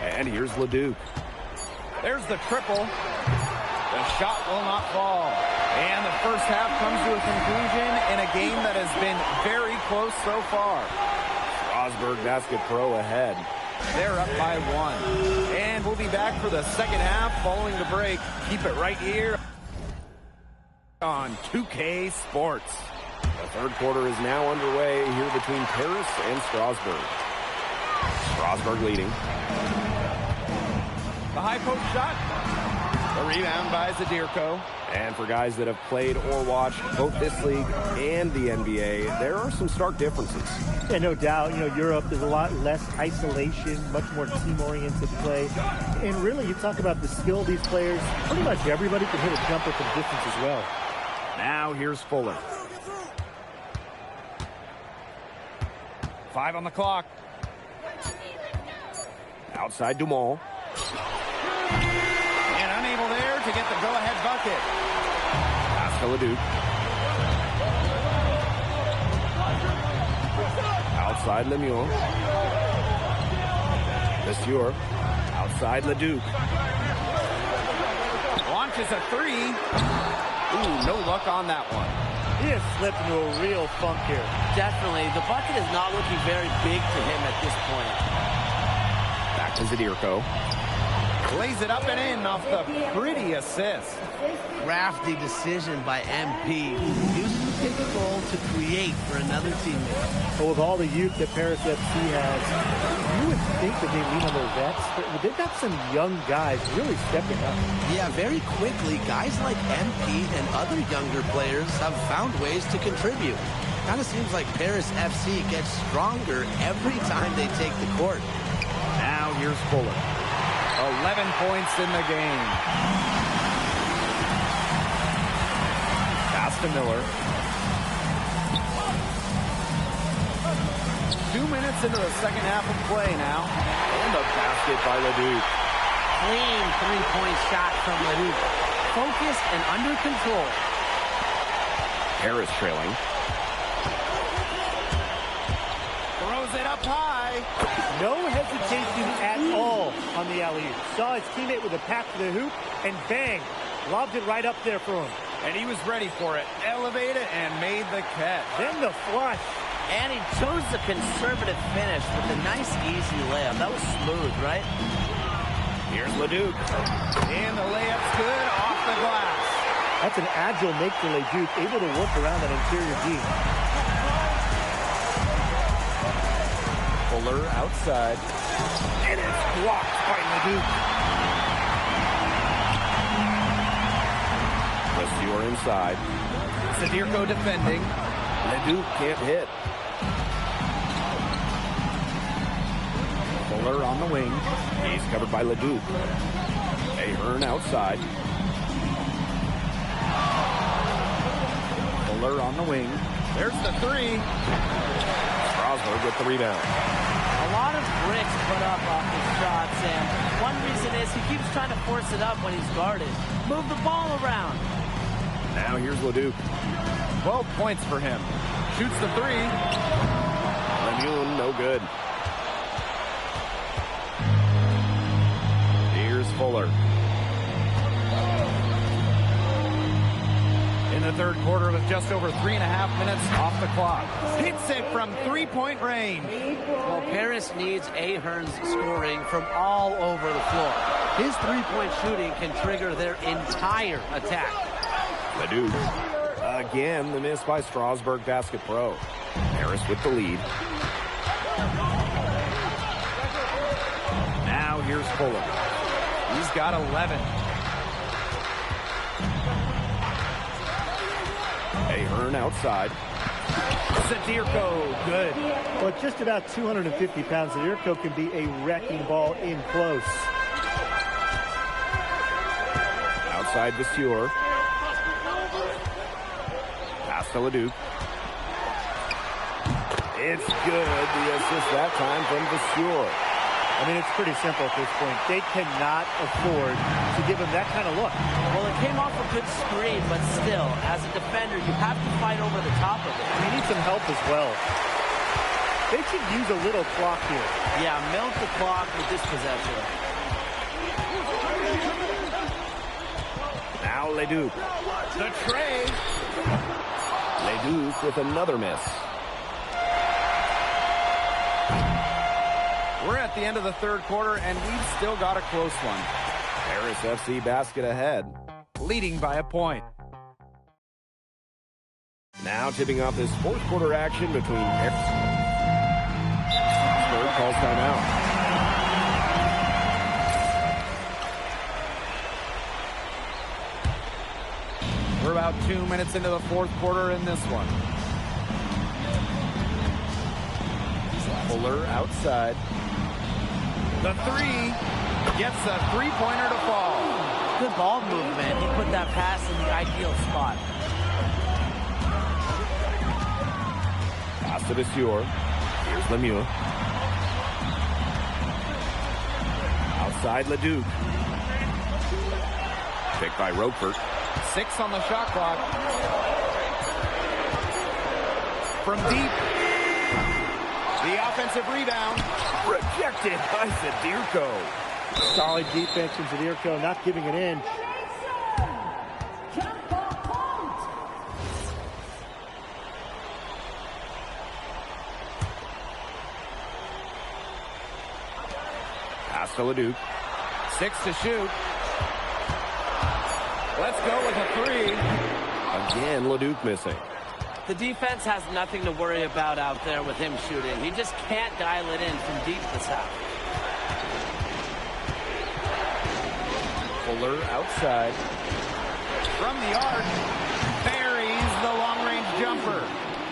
And here's Ledoux. There's the triple. The shot will not fall. And the first half comes to a conclusion in a game that has been very close so far. Strasburg Basket Pro ahead. They're up by 1. And we'll be back for the second half following the break. Keep it right here on 2K Sports. The third quarter is now underway here between Paris and Strasburg. Strasburg leading. The high post shot. The rebound by Sadirko. And for guys that have played or watched both this league and the NBA, there are some stark differences. Yeah, no doubt. You know, Europe, there's a lot less isolation, much more team-oriented play. And really, you talk about the skill of these players, pretty much everybody can hit a jumper from distance as well. Now here's Fuller. 5 on the clock. Outside Dumont. And unable there to get the go-ahead bucket. Pass to Leduc. Outside Lemieux. Monsieur. Outside Leduc. Launches a three. Ooh, no luck on that one. He has slipped into a real funk here. Definitely. The bucket is not looking very big to him at this point. Back to Zadirko. Lays it up and in off the pretty assist. Crafty decision by MP. Uses the pick and roll to create for another teammate. But with all the youth that Paris FC has, you would think that they lean on their vets, but they've got some young guys really stepping up. Yeah, very quickly, guys like MP and other younger players have found ways to contribute. Kind of seems like Paris FC gets stronger every time they take the court. Now here's Fuller. 11 points in the game. Pass to Miller. 2 minutes into the second half of play now. And a basket by Leduc. Clean three-point shot from Leduc. Focused and under control. Harris trailing. Throws it up high. No hesitation at all on the alley-oop. Saw his teammate with a pass to the hoop, and bang, lobbed it right up there for him. And he was ready for it. Elevated and made the catch. Then the flush. And he chose the conservative finish with a nice, easy layup. That was smooth, right? Here's Leduc. And the layup's good off the glass. That's an agile make for Leduc, able to work around that interior D. Fuller outside. And it's blocked by Leduc. Monsieur inside. Zadirko defending. Leduc can't hit. Fuller on the wing. He's covered by Leduc. Ahern outside. Fuller on the wing. There's the three. Strasburg with the rebound. A lot of bricks put up off his shots, and one reason is he keeps trying to force it up when he's guarded. Move the ball around. Now here's Leduc. 12 points for him. Shoots the three. Lemieux, no good. Here's Fuller. In the third quarter with just over 3.5 minutes off the clock. Hits it from three-point range. Well, Paris needs Ahern's scoring from all over the floor. His three-point shooting can trigger their entire attack. Leduc. Again, the miss by Strasburg Basket Pro. Harris with the lead. Now here's Fuller. He's got 11. Ahern outside. Zadirko, good. Well, at just about 250 pounds, Zadirko can be a wrecking ball in close. Outside Monsieur. Pass to Leduc. It's good. The assist that time from Monsieur. I mean, it's pretty simple at this point. They cannot afford to give him that kind of look. Well, it came off a good screen, but still, as a defender, you have to fight over the top of it. He needs some help as well. They should use a little clock here. Yeah, milk the clock with this possession. Now Leduc. The tray. Leduc with another miss. We're at the end of the third quarter, and we've still got a close one. Paris FC basket ahead. Leading by a point. Now tipping off this fourth quarter action between Strasburg calls timeout. We're about 2 minutes into the fourth quarter in this one. Fuller outside. The three gets a three-pointer to fall. Good ball movement. He put that pass in the ideal spot. Pass to Monsieur. Here's Lemieux. Outside Leduc. Picked by Roper. 6 on the shot clock. From deep. The offensive rebound. Rejected by Zadirko. Solid defense from Zadirko, not giving an inch. Pass to Leduc. 6 to shoot. Let's go with a 3. Again, Leduc missing. The defense has nothing to worry about out there with him shooting. He just can't dial it in from deep this half. Fuller outside. From the arc, buries the long-range jumper.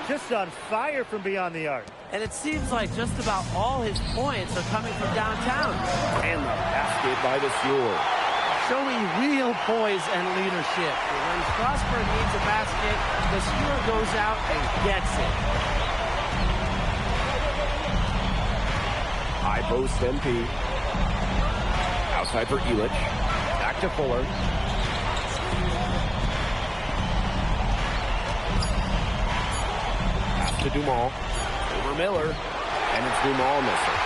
Just on fire from beyond the arc. And it seems like just about all his points are coming from downtown. And the basket by the Sieur. Showing real poise and leadership. When Strasburg needs a basket, the Sieur goes out and gets it. High post MP. Outside for Elich. Back to Fuller. Pass to Dumont. Over Miller. And it's Dumont missing.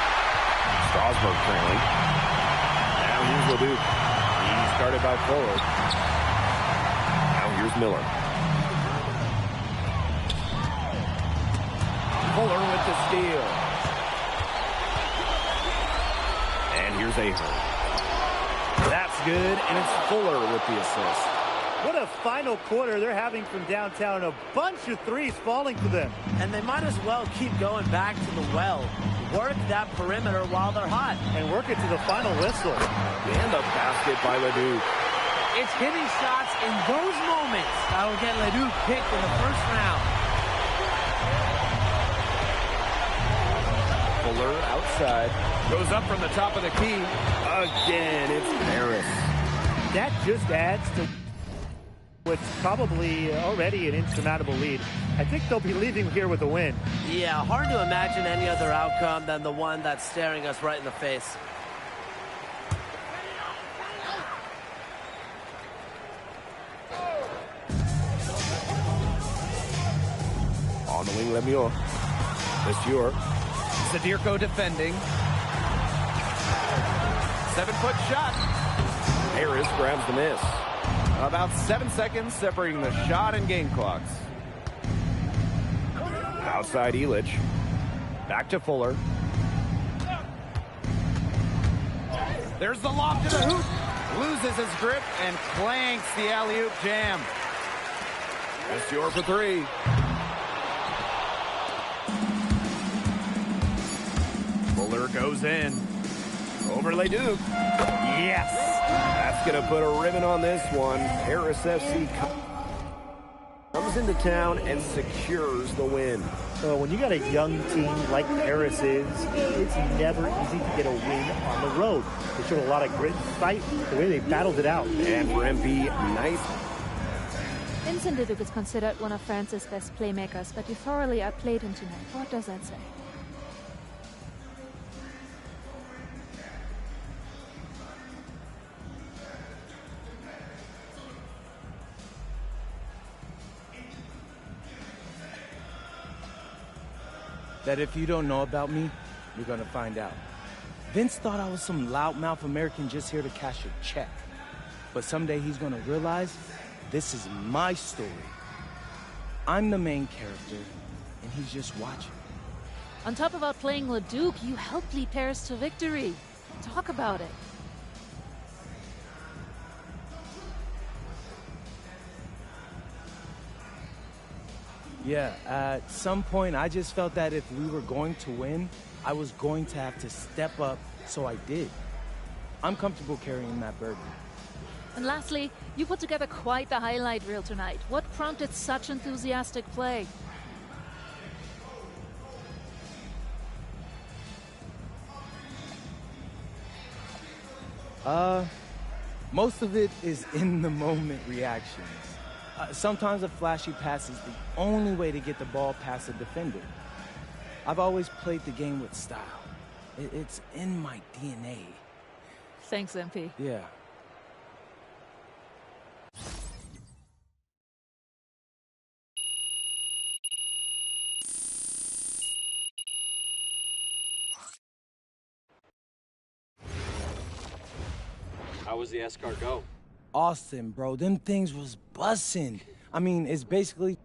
Strasburg trailing. Now here's Leduc. He started by Fuller. Now here's Miller. Fuller with the steal. And here's Ahern. That's good, and it's Fuller with the assist. What a final quarter they're having from downtown. A bunch of threes falling for them. And they might as well keep going back to the well. Work that perimeter while they're hot. And work it to the final whistle. And a basket by Leduc. It's hitting shots in those moments that will get Leduc picked in the first round. Fuller outside. Goes up from the top of the key. Again, it's Harris. That just adds to what's probably already an insurmountable lead. I think they'll be leaving here with a win. Yeah, hard to imagine any other outcome than the one that's staring us right in the face. On the wing, Lemieux. Monsieur. Zadirko defending. 7-foot shot. Harris grabs the miss. About 7 seconds separating the shot and game clocks. Outside Elich. Back to Fuller. There's the lob to the hoop. Loses his grip and clanks the alley-oop jam. Monsieur for 3. Fuller goes in. Over Leduc. Yes! That's going to put a ribbon on this one. Harris FC comes into town and secures the win. So when you got a young team like Paris is, it's never easy to get a win on the road. They showed a lot of grit and fight, the way they battled it out. And for MP, nice. Vincent Leduc is considered one of France's best playmakers, but you thoroughly outplayed him tonight. What does that say? That if you don't know about me, you're gonna find out. Vince thought I was some loudmouth American just here to cash a check. But someday he's gonna realize this is my story. I'm the main character, and he's just watching. On top of outplaying Leduc, you helped lead Paris to victory. Talk about it. Yeah, at some point I just felt that if we were going to win, I was going to have to step up, so I did. I'm comfortable carrying that burden. And lastly, you put together quite the highlight reel tonight. What prompted such enthusiastic play? Most of it is in-the-moment reactions. Sometimes a flashy pass is the only way to get the ball past a defender. I've always played the game with style. It's in my DNA. Thanks, MP. Yeah. How was the S-Car go? Austin, bro, them things was bussin'. I mean, it's basically...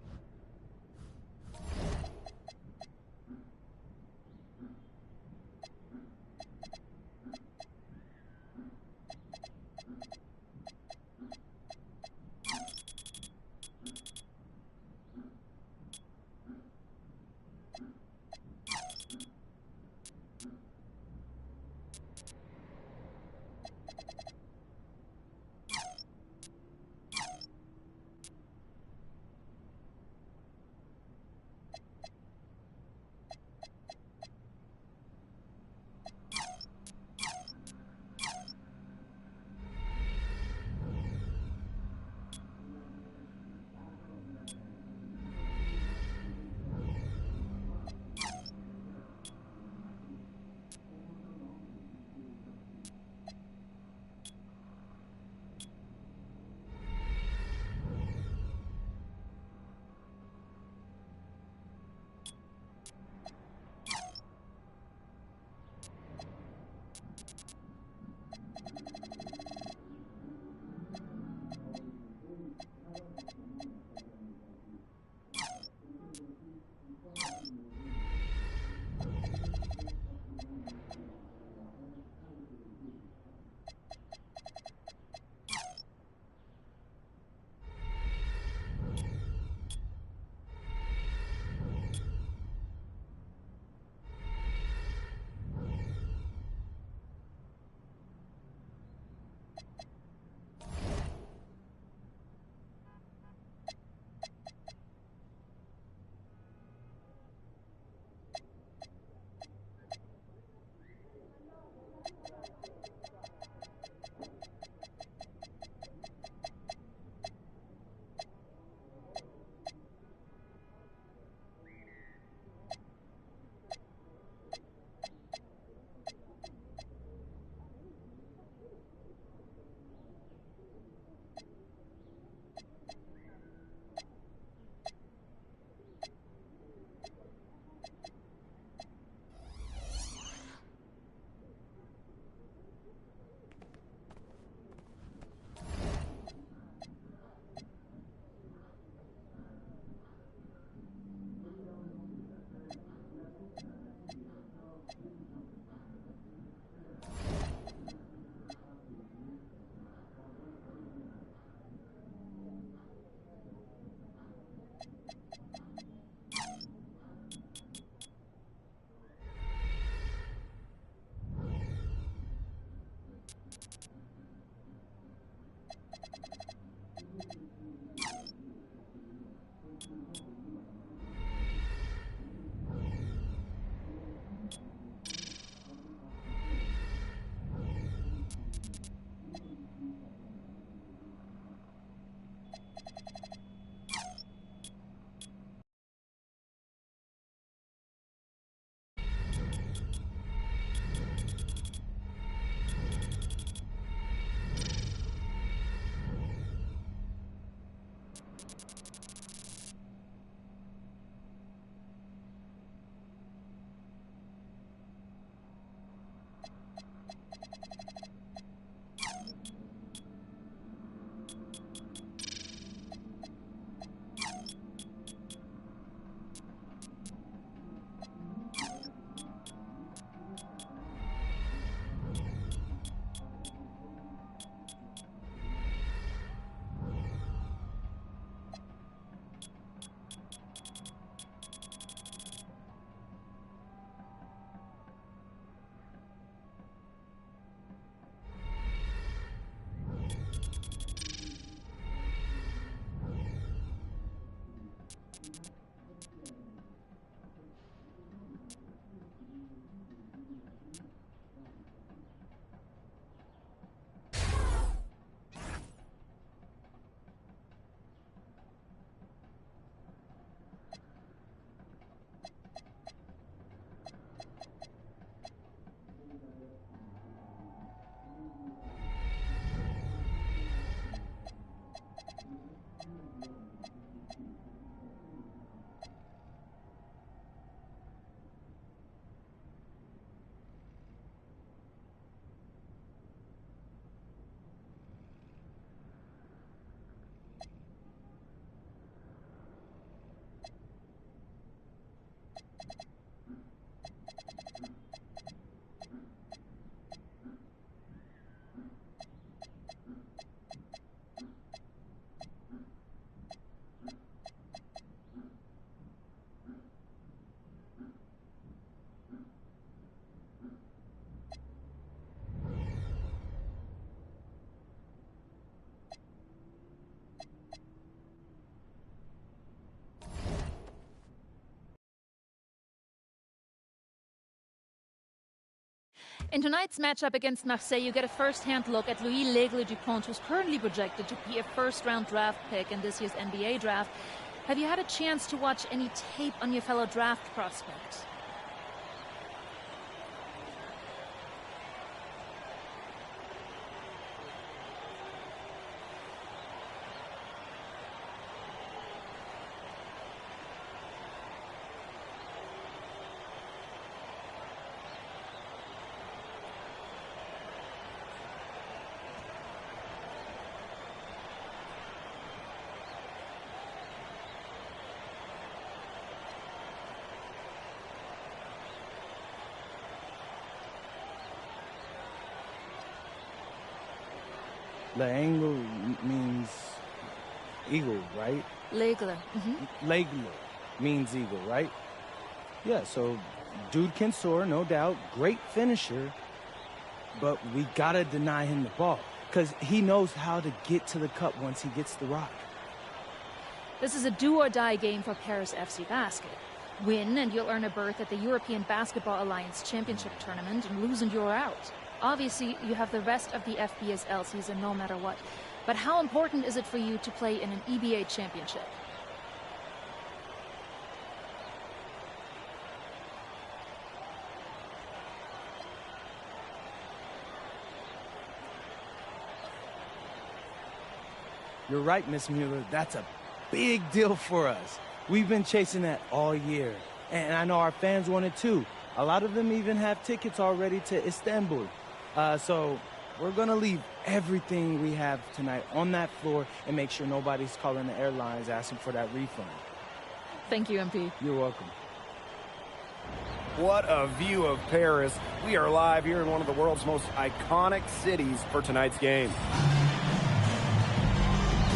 In tonight's matchup against Marseille, you get a first-hand look at Louis L'Aigle Dupont, who's currently projected to be a first-round draft pick in this year's NBA draft. Have you had a chance to watch any tape on your fellow draft prospect? L'Aigle means eagle, right? L'Aigle. L'Aigle means eagle, right? Yeah, so dude can soar, no doubt. Great finisher. But we gotta deny him the ball, because he knows how to get to the cup once he gets the rock. This is a do-or-die game for Paris FC Basket. Win, and you'll earn a berth at the European Basketball Alliance Championship Tournament, and lose and you're out. Obviously, you have the rest of the FBSL season no matter what. But how important is it for you to play in an EBA championship? You're right, Miss Mueller. That's a big deal for us. We've been chasing that all year. And I know our fans want it too. A lot of them even have tickets already to Istanbul. So we're going to leave everything we have tonight on that floor and make sure nobody's calling the airlines asking for that refund. Thank you, MP. You're welcome. What a view of Paris. We are live here in one of the world's most iconic cities for tonight's game.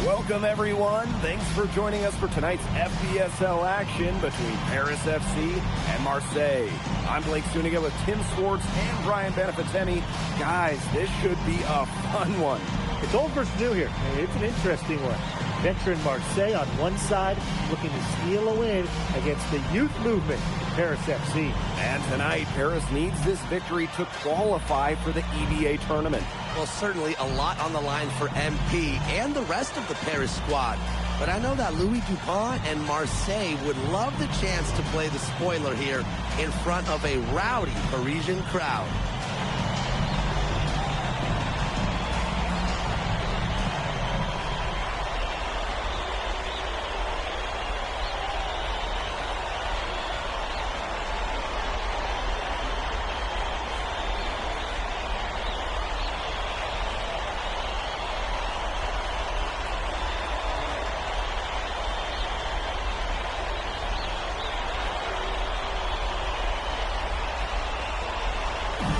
Welcome, everyone. Thanks for joining us for tonight's FBSL action between Paris FC and Marseille. I'm Blake Zuniga with Tim Swartz and Brian Benefitemi. Guys, this should be a fun one. It's old versus new here. It's an interesting one. Veteran Marseille on one side, looking to steal a win against the youth movement, Paris FC. And tonight, Paris needs this victory to qualify for the EBA tournament. Well, certainly a lot on the line for MP and the rest of the Paris squad. But I know that Louis Dupont and Marseille would love the chance to play the spoiler here in front of a rowdy Parisian crowd.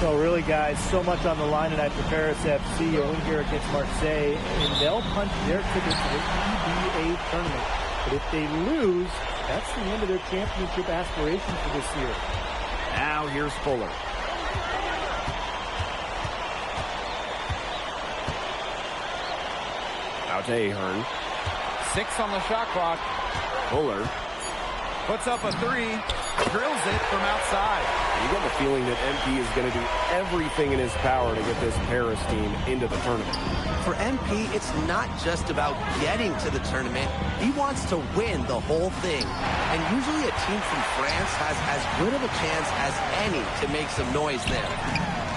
So really, guys, so much on the line tonight for Paris FC. A win here against Marseille, and they'll punch their ticket to the EBA tournament. But if they lose, that's the end of their championship aspirations for this year. Now here's Fuller. Out to Ahern. 6 on the shot clock. Fuller puts up a 3, drills it from outside. You get the feeling that MP is going to do everything in his power to get this Paris team into the tournament. For MP, it's not just about getting to the tournament. He wants to win the whole thing. And usually a team from France has as good of a chance as any to make some noise there.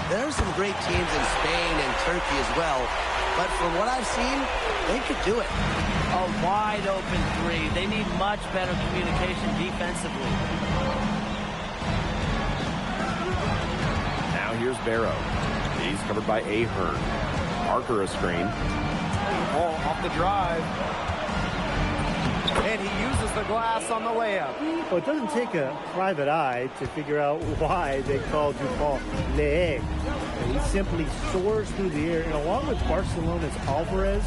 There are some great teams in Spain and Turkey as well. But from what I've seen, they could do it. A wide open 3. They need much better communication defensively. Now here's Barrow. He's covered by Ahern. Parker a screen. Ball off the drive. And he uses the glass on the layup. Well, it doesn't take a private eye to figure out why they call Dupont L'Aigle. He simply soars through the air, and along with Barcelona's Alvarez,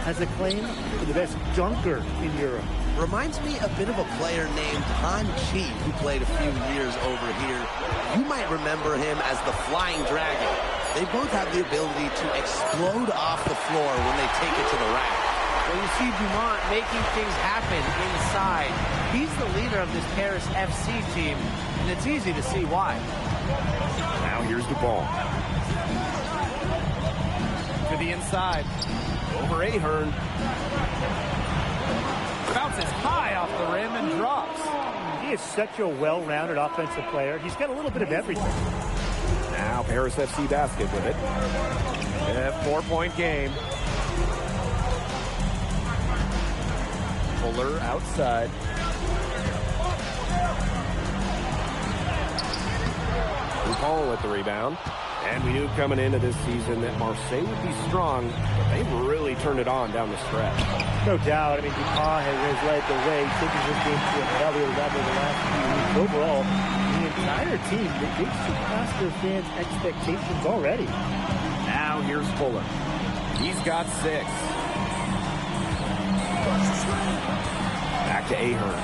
has a claim for the best dunker in Europe. Reminds me a bit of a player named Han Chi, who played a few years over here. You might remember him as the Flying Dragon. They both have the ability to explode off the floor when they take it to the rack. Well, you see Dumont making things happen inside. He's the leader of this Paris FC team, and it's easy to see why. Now here's Dupont. inside. Over Ahern. Bounces high off the rim and drops. He is such a well-rounded offensive player. He's got a little bit of everything. Now Paris FC basket with it. A 4-point game. Fuller outside. Paul with the rebound. And we knew coming into this season that Marseille would be strong, but they've really turned it on down the stretch. No doubt. I mean, Dupont has led the way, taking this game to another level the last few weeks. Overall, the entire team, they've surpassed their fans' expectations already. Now here's Fuller. He's got 6. Back to Ahern.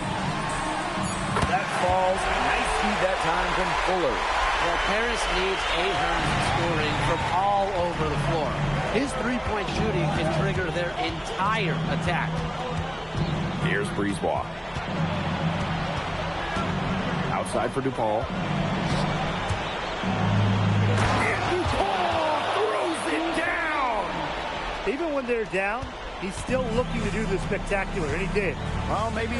That falls. Nice feed that time from Fuller. Well, Paris needs Ahern scoring from all over the floor. His three-point shooting can trigger their entire attack. Here's Brisebois. Outside for DuPaul. And DuPaul throws it down! Even when they're down, he's still looking to do the spectacular, and he did. Well, maybe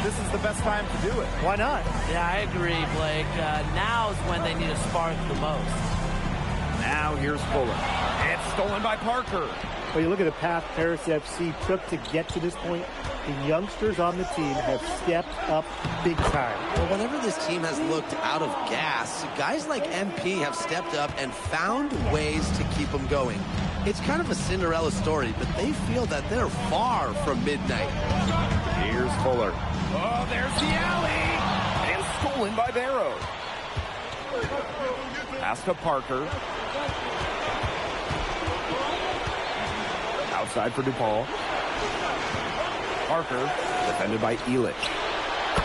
this is the best time to do it. Why not? Yeah, I agree, Blake. Now's when they need a spark the most. Now here's Fuller. It's stolen by Parker. Well, you look at the path Paris FC took to get to this point. The youngsters on the team have stepped up big time. Well, whenever this team has looked out of gas, guys like MP have stepped up and found ways to keep them going. It's kind of a Cinderella story, but they feel that they're far from midnight. Here's Fuller. Oh, there's the alley. And stolen by Barrow. Pass to Parker. Outside for DuPaul. Parker. Defended by Elich.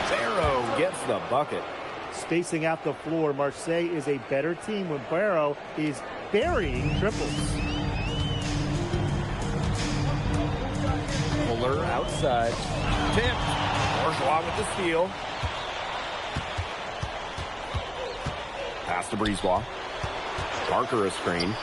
Barrow gets the bucket. Spacing out the floor, Marseille is a better team when Barrow is burying triples. Fuller outside. Tipped. Bourgeois with the steal. Pass to Brisebois. Parker a screen.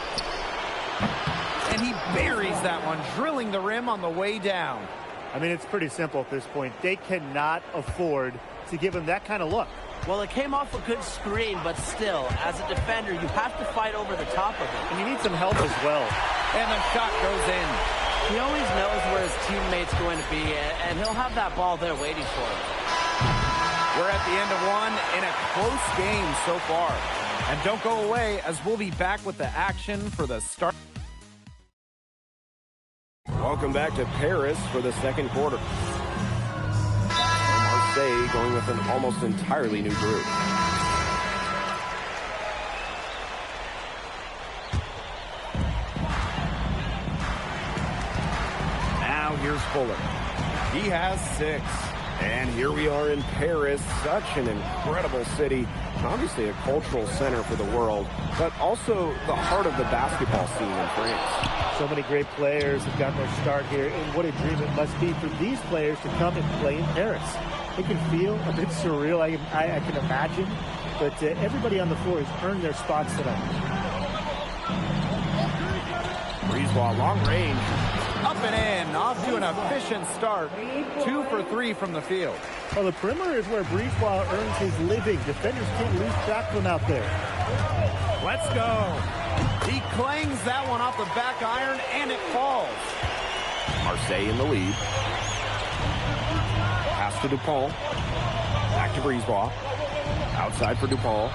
And he buries that one, drilling the rim on the way down. I mean, it's pretty simple at this point. They cannot afford to give him that kind of look. Well, it came off a good screen, but still, as a defender, you have to fight over the top of it. And you need some help as well. And the shot goes in. He always knows where his teammate's going to be, and he'll have that ball there waiting for him. We're at the end of one in a close game so far. And don't go away, as we'll be back with the action for the start. Welcome back to Paris for the second quarter. Marseille going with an almost entirely new group. Now here's Fuller. He has 6. And here we are in Paris, such an incredible city. Obviously a cultural center for the world, but also the heart of the basketball scene in France. So many great players have gotten their start here, and what a dream it must be for these players to come and play in Paris. It can feel a bit surreal, I can imagine, but everybody on the floor has earned their spots tonight. Brisebois, long range. Up and in, off to an efficient start. 2 for 3 from the field. Well, the perimeter is where Brisebois earns his living. Defenders can't lose track of him out there. Let's go. He clangs that one off the back iron, and it falls. Marseille in the lead. Pass to DuPont. Back to Brisebois. Outside for DuPont.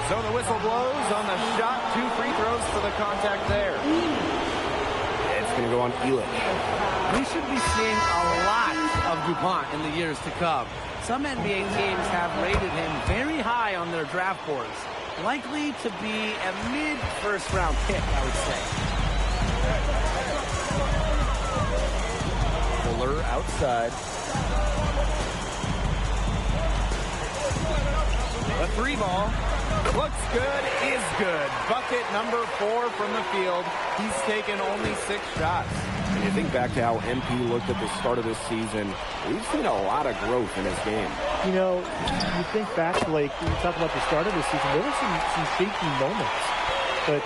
So the whistle blows on the shot. 2 free throws for the contact there. It's going to go on Elich. We should be seeing a lot of DuPont in the years to come. Some NBA teams have rated him very high on their draft boards. Likely to be a mid-first round pick, I would say. Fuller outside. The 3 ball. Looks good, is good. Bucket number 4 from the field. He's taken only 6 shots. And you think back to how MP looked at the start of this season, we've seen a lot of growth in his game. You know, you think back, Blake, when you talk about the start of the season, there were some shaky moments. But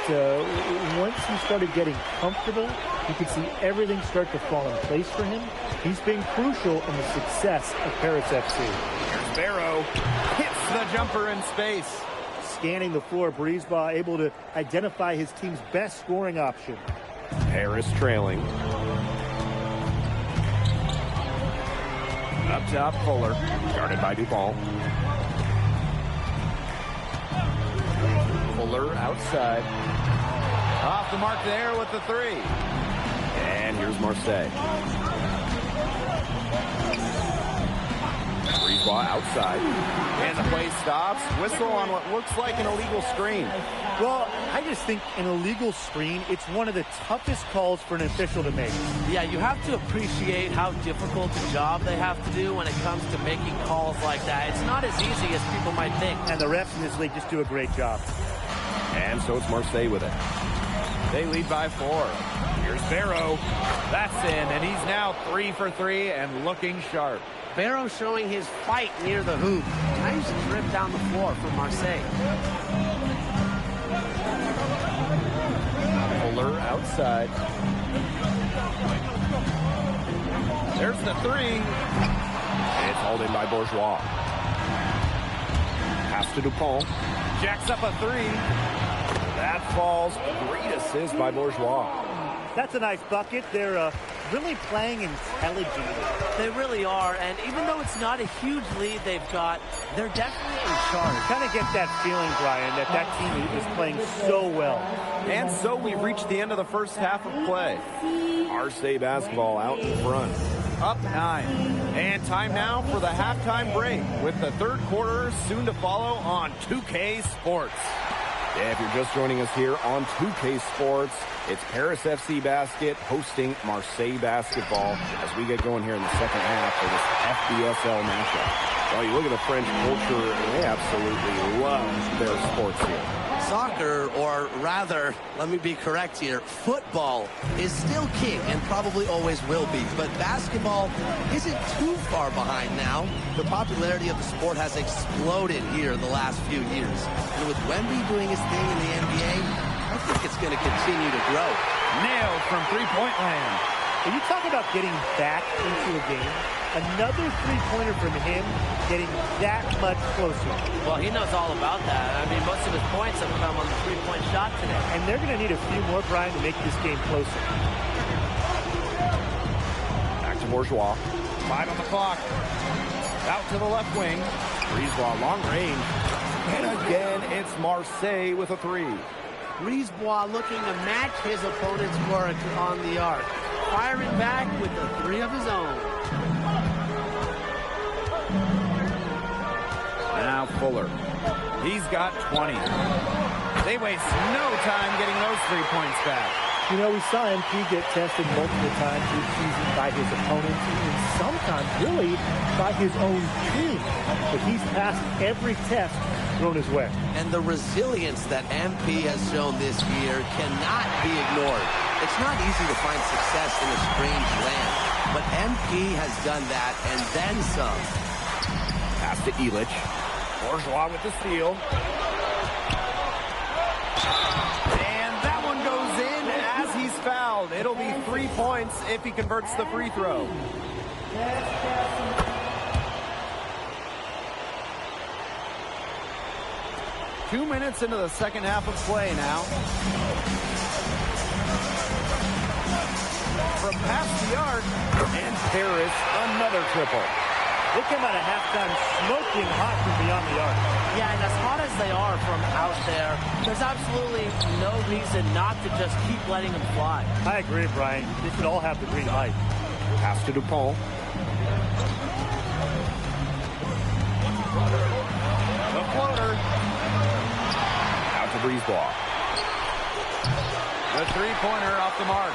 once he started getting comfortable, you could see everything start to fall in place for him. He's been crucial in the success of Paris FC. Here's Barrow. Hits the jumper in space. Scanning the floor, Brisebois able to identify his team's best scoring option. Paris trailing. Up top, Fuller. Guarded by Dupont. Fuller outside. Off the mark there with the three. And here's Marseille. Brisebois outside. And the play stops. Whistle on what looks like an illegal screen. Well, I just think an illegal screen, it's one of the toughest calls for an official to make. Yeah, you have to appreciate how difficult a job they have to do when it comes to making calls like that. It's not as easy as people might think. And the refs in this league just do a great job. And so it's Marseille with it. They lead by 4. Here's Barrow. That's in, and he's now 3 for 3 and looking sharp. Barrow showing his fight near the hoop. Nice trip down the floor from Marseille. Fuller outside. There's the three. It's hauled in by Bourgeois. Pass to Dupont. Jacks up a three. That falls. Great assist by Bourgeois. That's a nice bucket. They're really playing intelligently. They really are, and even though it's not a huge lead they've got, they're definitely in charge. Kind of get that feeling, Brian, that team is playing so well. And so we've reached the end of the first half of play. Marseille basketball out in front. Up 9. And time now for the halftime break with the third quarter soon to follow on 2K Sports. Yeah, if you're just joining us here on 2K Sports, it's Paris FC Basket hosting Marseille basketball as we get going here in the second half for this FBSL matchup. Well, you look at the French culture, they absolutely love their sports here. Soccer, or rather, let me be correct here, football is still king and probably always will be, but basketball isn't too far behind now. The popularity of the sport has exploded here the last few years. And with Wemby doing his thing in the NBA, I think it's going to continue to grow. Nailed from three-point land. When you talk about getting back into a game, another three-pointer from him getting that much closer. Well, he knows all about that. I mean, most of his points have come on the three-point shot today. And they're going to need a few more, Brian, to make this game closer. Back to Bourgeois. 5 on the clock. Out to the left wing. Brisebois, long range. And again, it's Marseille with a three. Brisebois looking to match his opponent's work on the arc. Firing back with a three of his own. Now Fuller. He's got 20. They waste no time getting those 3 points back. You know, we saw MP get tested multiple times this season by his opponents and sometimes really by his own team. But he's passed every test thrown his way. And the resilience that MP has shown this year cannot be ignored. It's not easy to find success in a strange land, but MP has done that and then some. Pass to Illich. Bourgeois with the steal. And that one goes in as he's fouled. It'll be 3 points if he converts the free throw. Two minutes into the second half of play now. From past the arc, and Paris another triple. They come out of halftime smoking hot from beyond the arc. Yeah, and as hot as they are from out there, there's absolutely no reason not to just keep letting them fly. I agree, Brian. They should all have the green light. Pass to Dupont. The floater. Out to Brisebois. The three-pointer off the mark.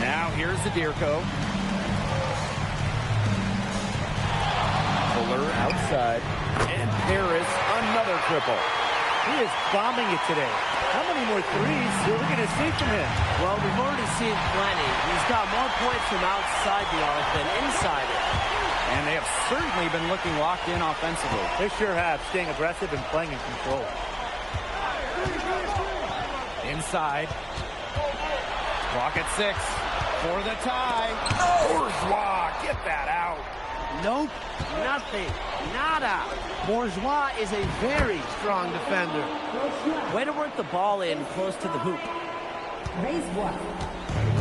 Now here's Zadirko. Fuller outside. And Paris another triple. He is bombing it today. How many more threes are we going to see from him? Well, we've already seen plenty. He's got more points from outside the arc than inside it. And they have certainly been looking locked in offensively. They sure have, staying aggressive and playing in control. Inside. Clock at 6 for the tie. Bourgeois, get that out. Nope, nothing, nada. Bourgeois is a very strong defender. Way to work the ball in close to the hoop.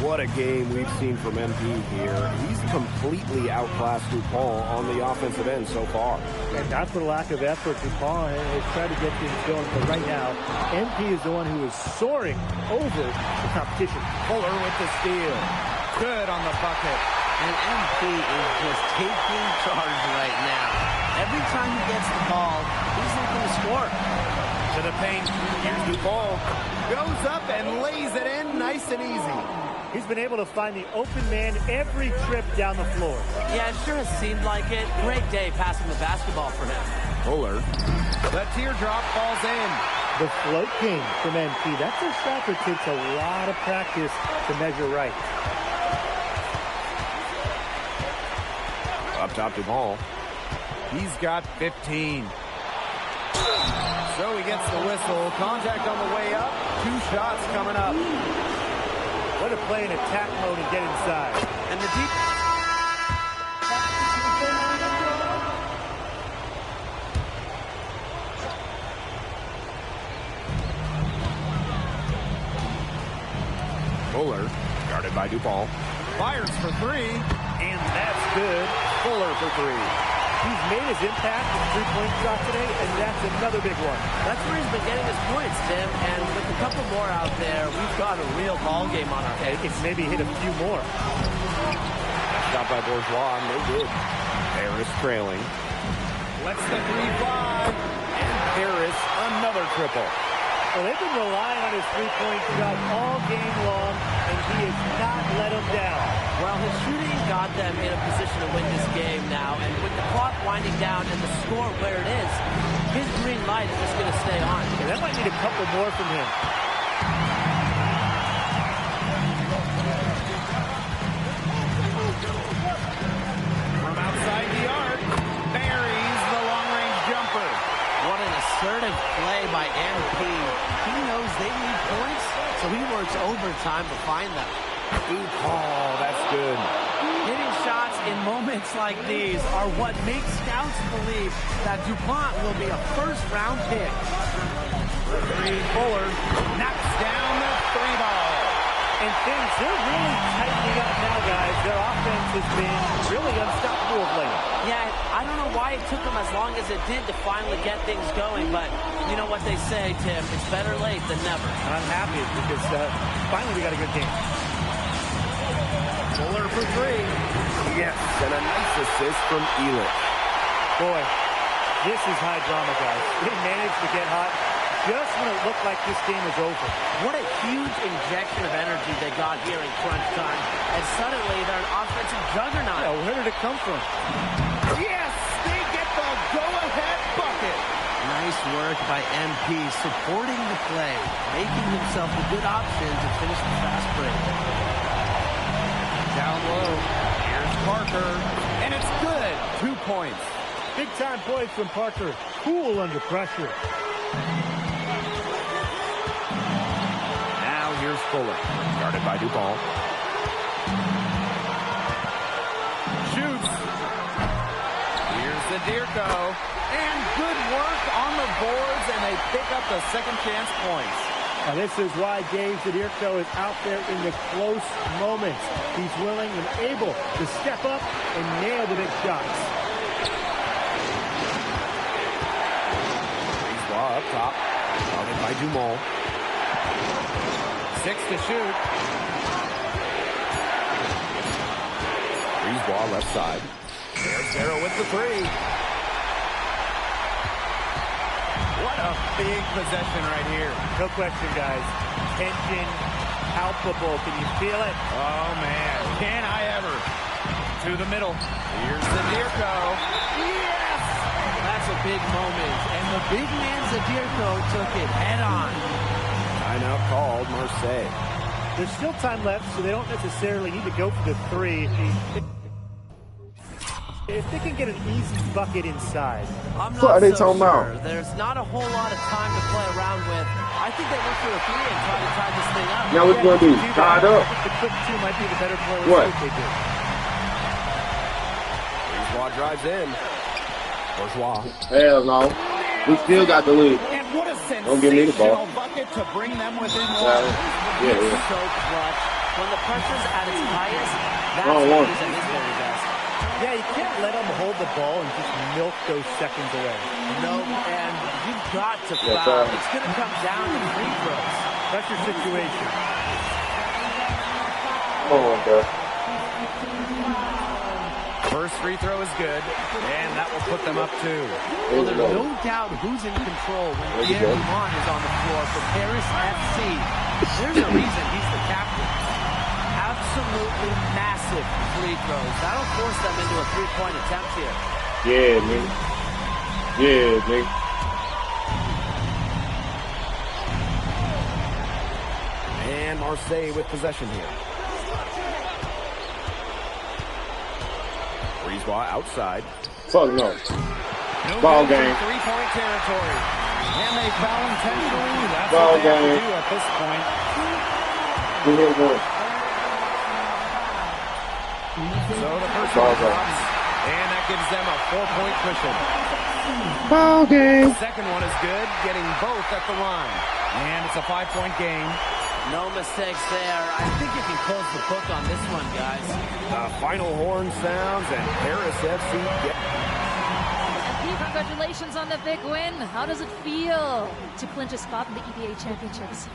What a game we've seen from MP here. He's completely outclassed DuPont on the offensive end so far. And not for the lack of effort. DuPont has tried to get things going, but right now, MP is the one who is soaring over the competition. Fuller with the steal. Good on the bucket. And MP is just taking charge right now. Every time he gets the ball, he's looking to score. To the paint. Here's DuPont. Goes up and lays it in nice and easy. He's been able to find the open man every trip down the floor. Yeah, it sure has seemed like it. Great day passing the basketball for him. Fuller. The teardrop falls in. The float king from MP. That's a shot that takes a lot of practice to measure right. Up top DuPont. He's got 15. So he gets the whistle. Contact on the way up. 2 shots coming up. Way to play in attack mode and get inside. And the deep... Fuller, guarded by DuPont. Fires for 3. And that's good. Fuller for 3. He's made his impact with 3-point shot today, and that's another big one. That's where he's been getting his points, Tim. And with a couple more out there, we've got a real ball game on our hands. He can maybe hit a few more. Shot by Bourgeois, no good. Harris trailing. Lets the 3 fly. And Harris, another triple. Well, they've been relying on his 3-point shot all game long, and he has not let them down. Well, his shooting got them in a position to win this game now, and with the clock winding down and the score where it is, his green light is just going to stay on. Yeah, that might need a couple more from him. From outside the arc, buries the long-range jumper. What an assertive play by MP. He knows they need points, so he works overtime to find them. Oh, that's good. Hitting shots in moments like these are what makes scouts believe that DuPont will be a first-round pick. Fuller knocks down the 3 ball. And things, they're really tightening up now, guys. Their offense has been really unstoppable of late. Yeah, I don't know why it took them as long as it did to finally get things going, but you know what they say, Tim, it's better late than never. And I'm happy because finally we got a good game. Fuller for 3. Yes, and a nice assist from Elitch. Boy, this is high drama, guys. They managed to get hot just when it looked like this game was over. What a huge injection of energy they got here in crunch time. And suddenly they're an offensive juggernaut. Yeah, where did it come from? Yes, they get the go-ahead bucket. Nice work by MP supporting the play, making himself a good option to finish the fast break. Down low. Here's Parker. And it's good. 2 points. Big-time points from Parker. Cool under pressure. Now here's Fuller, guarded by DuPont. Shoots. Here's the Dierko. And good work on the boards, and they pick up the second chance points. Now this is why Dave Zadirko is out there in the close moments. He's willing and able to step up and nail the big shots. Up top, guarded by Dumont. 6 to shoot. Brisebois left side. There's Darrow with the 3. What a big possession right here. No question, guys. Tension, palpable. Can you feel it? Oh, man. Can I ever? To the middle. Here's the Dierko. Yes! That's a big moment. And the big man Zadirko took it head on. Timeout called, Marseille. There's still time left, so they don't necessarily need to go for the 3. if they can get an easy bucket inside. I'm What are not they so talking sure. about? There's not a whole lot of time to play around with. I think they look for a three and try to tie this thing up. Now what you gonna do? Tied up? I think the quick two might be the better play. What? They do. Bourgeois drives in. Bourgeois. Hell no. We still got the lead. And what a Don't give me the ball. sensational bucket to bring them within one. Yeah. So clutch. When the pressure's at its highest, that's Oh, when one. he's at his very best. Yeah, you can't let them hold the ball and just milk those seconds away. No, and you've got to Yes, foul. sir. It's going to come down to free throws. That's your situation. Oh, okay. First free throw is good, and that will put them up 2. Well, there's no doubt who's in control when Gary Vaughn is on the floor for Paris FC. There's a reason he's the captain. Absolutely massive free throws. That'll force them into a three-point attempt here. Yeah, nigga. Yeah, nigga. And Marseille with possession here. Bourgeois outside. Fuck no. No Ball good from game. three-point territory. And they foul intentionally. That's Ball what they have game. to do at this point. We hit one. So the first Ball one game. drops, and that gives them a 4-point cushion. Ball game. The second one is good, getting both at the line. And it's a 5-point game. No mistakes there. I think you can close the book on this one, guys. The final horn sounds, and Paris FC MP, congratulations on the big win. How does it feel to clinch a spot in the EBA Championships?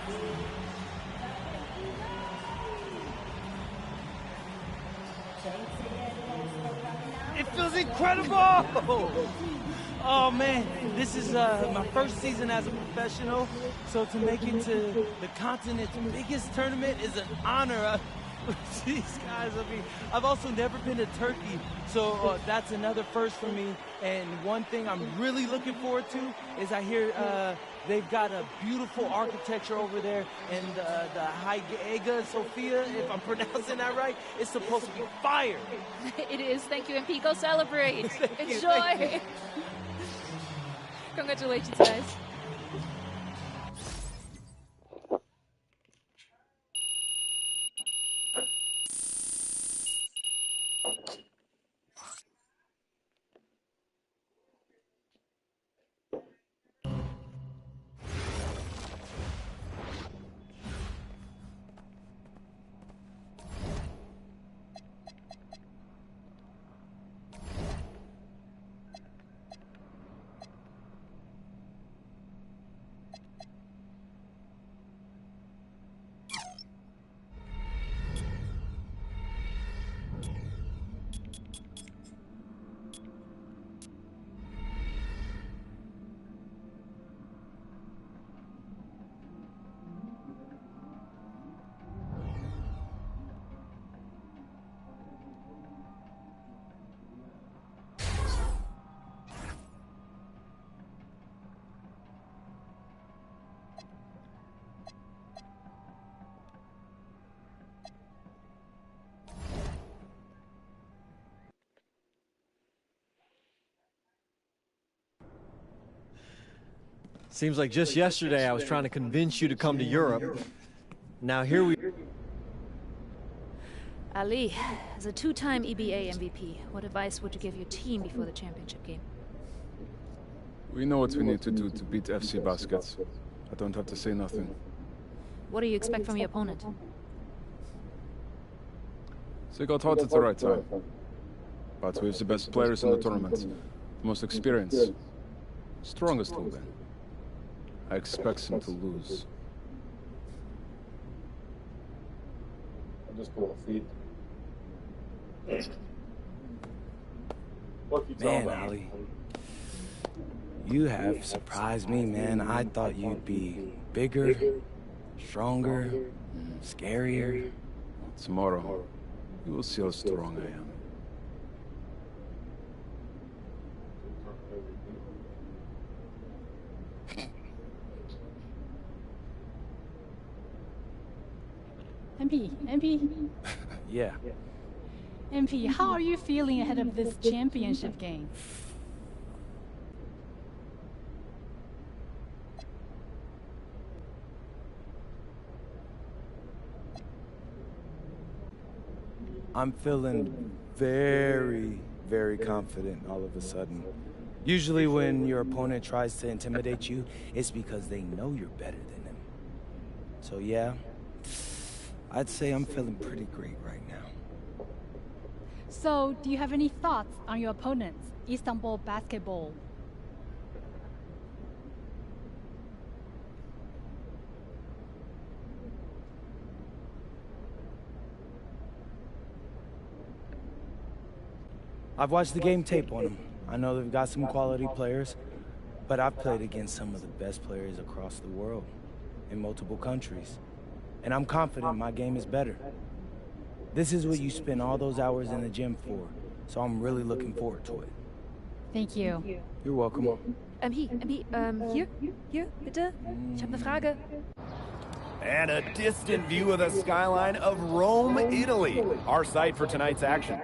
It feels incredible! Oh man, this is my first season as a professional, so to make it to the continent's biggest tournament is an honor. These guys, I mean, I've also never been to Turkey, so that's another first for me. And one thing I'm really looking forward to is I hear they've got a beautiful architecture over there, and the Hagia Sophia, if I'm pronouncing that right, is supposed to be fire. It is. Thank you, MP. Go celebrate. Enjoy. Thank you. Congratulations, guys. Seems like just yesterday I was trying to convince you to come to Europe. Now here we... Ali, as a two-time EBA MVP, what advice would you give your team before the championship game? We know what we need to do to beat FC Baskets. I don't have to say nothing. What do you expect from your opponent? They got hot at the right time. But we have the best players in the tournament. The most experienced. Strongest will win. I expect them to lose. I'm just going to feed. Man, Ali, you have surprised me, man. I thought you'd be bigger, stronger, scarier. Tomorrow, you will see how strong I am. MP. Yeah. MP, how are you feeling ahead of this championship game? I'm feeling very, very confident all of a sudden. Usually when your opponent tries to intimidate you, it's because they know you're better than them. So yeah, I'd say I'm feeling pretty great right now. So, do you have any thoughts on your opponents, Istanbul basketball? I've watched the game tape on them. I know they've got some quality players, but I've played against some of the best players across the world in multiple countries. And I'm confident my game is better. This is what you spend all those hours in the gym for, so I'm really looking forward to it. Thank you. You're welcome. Hier, bitte. Ich habe eine Frage. And a distant view of the skyline of Rome, Italy. Our site for tonight's action.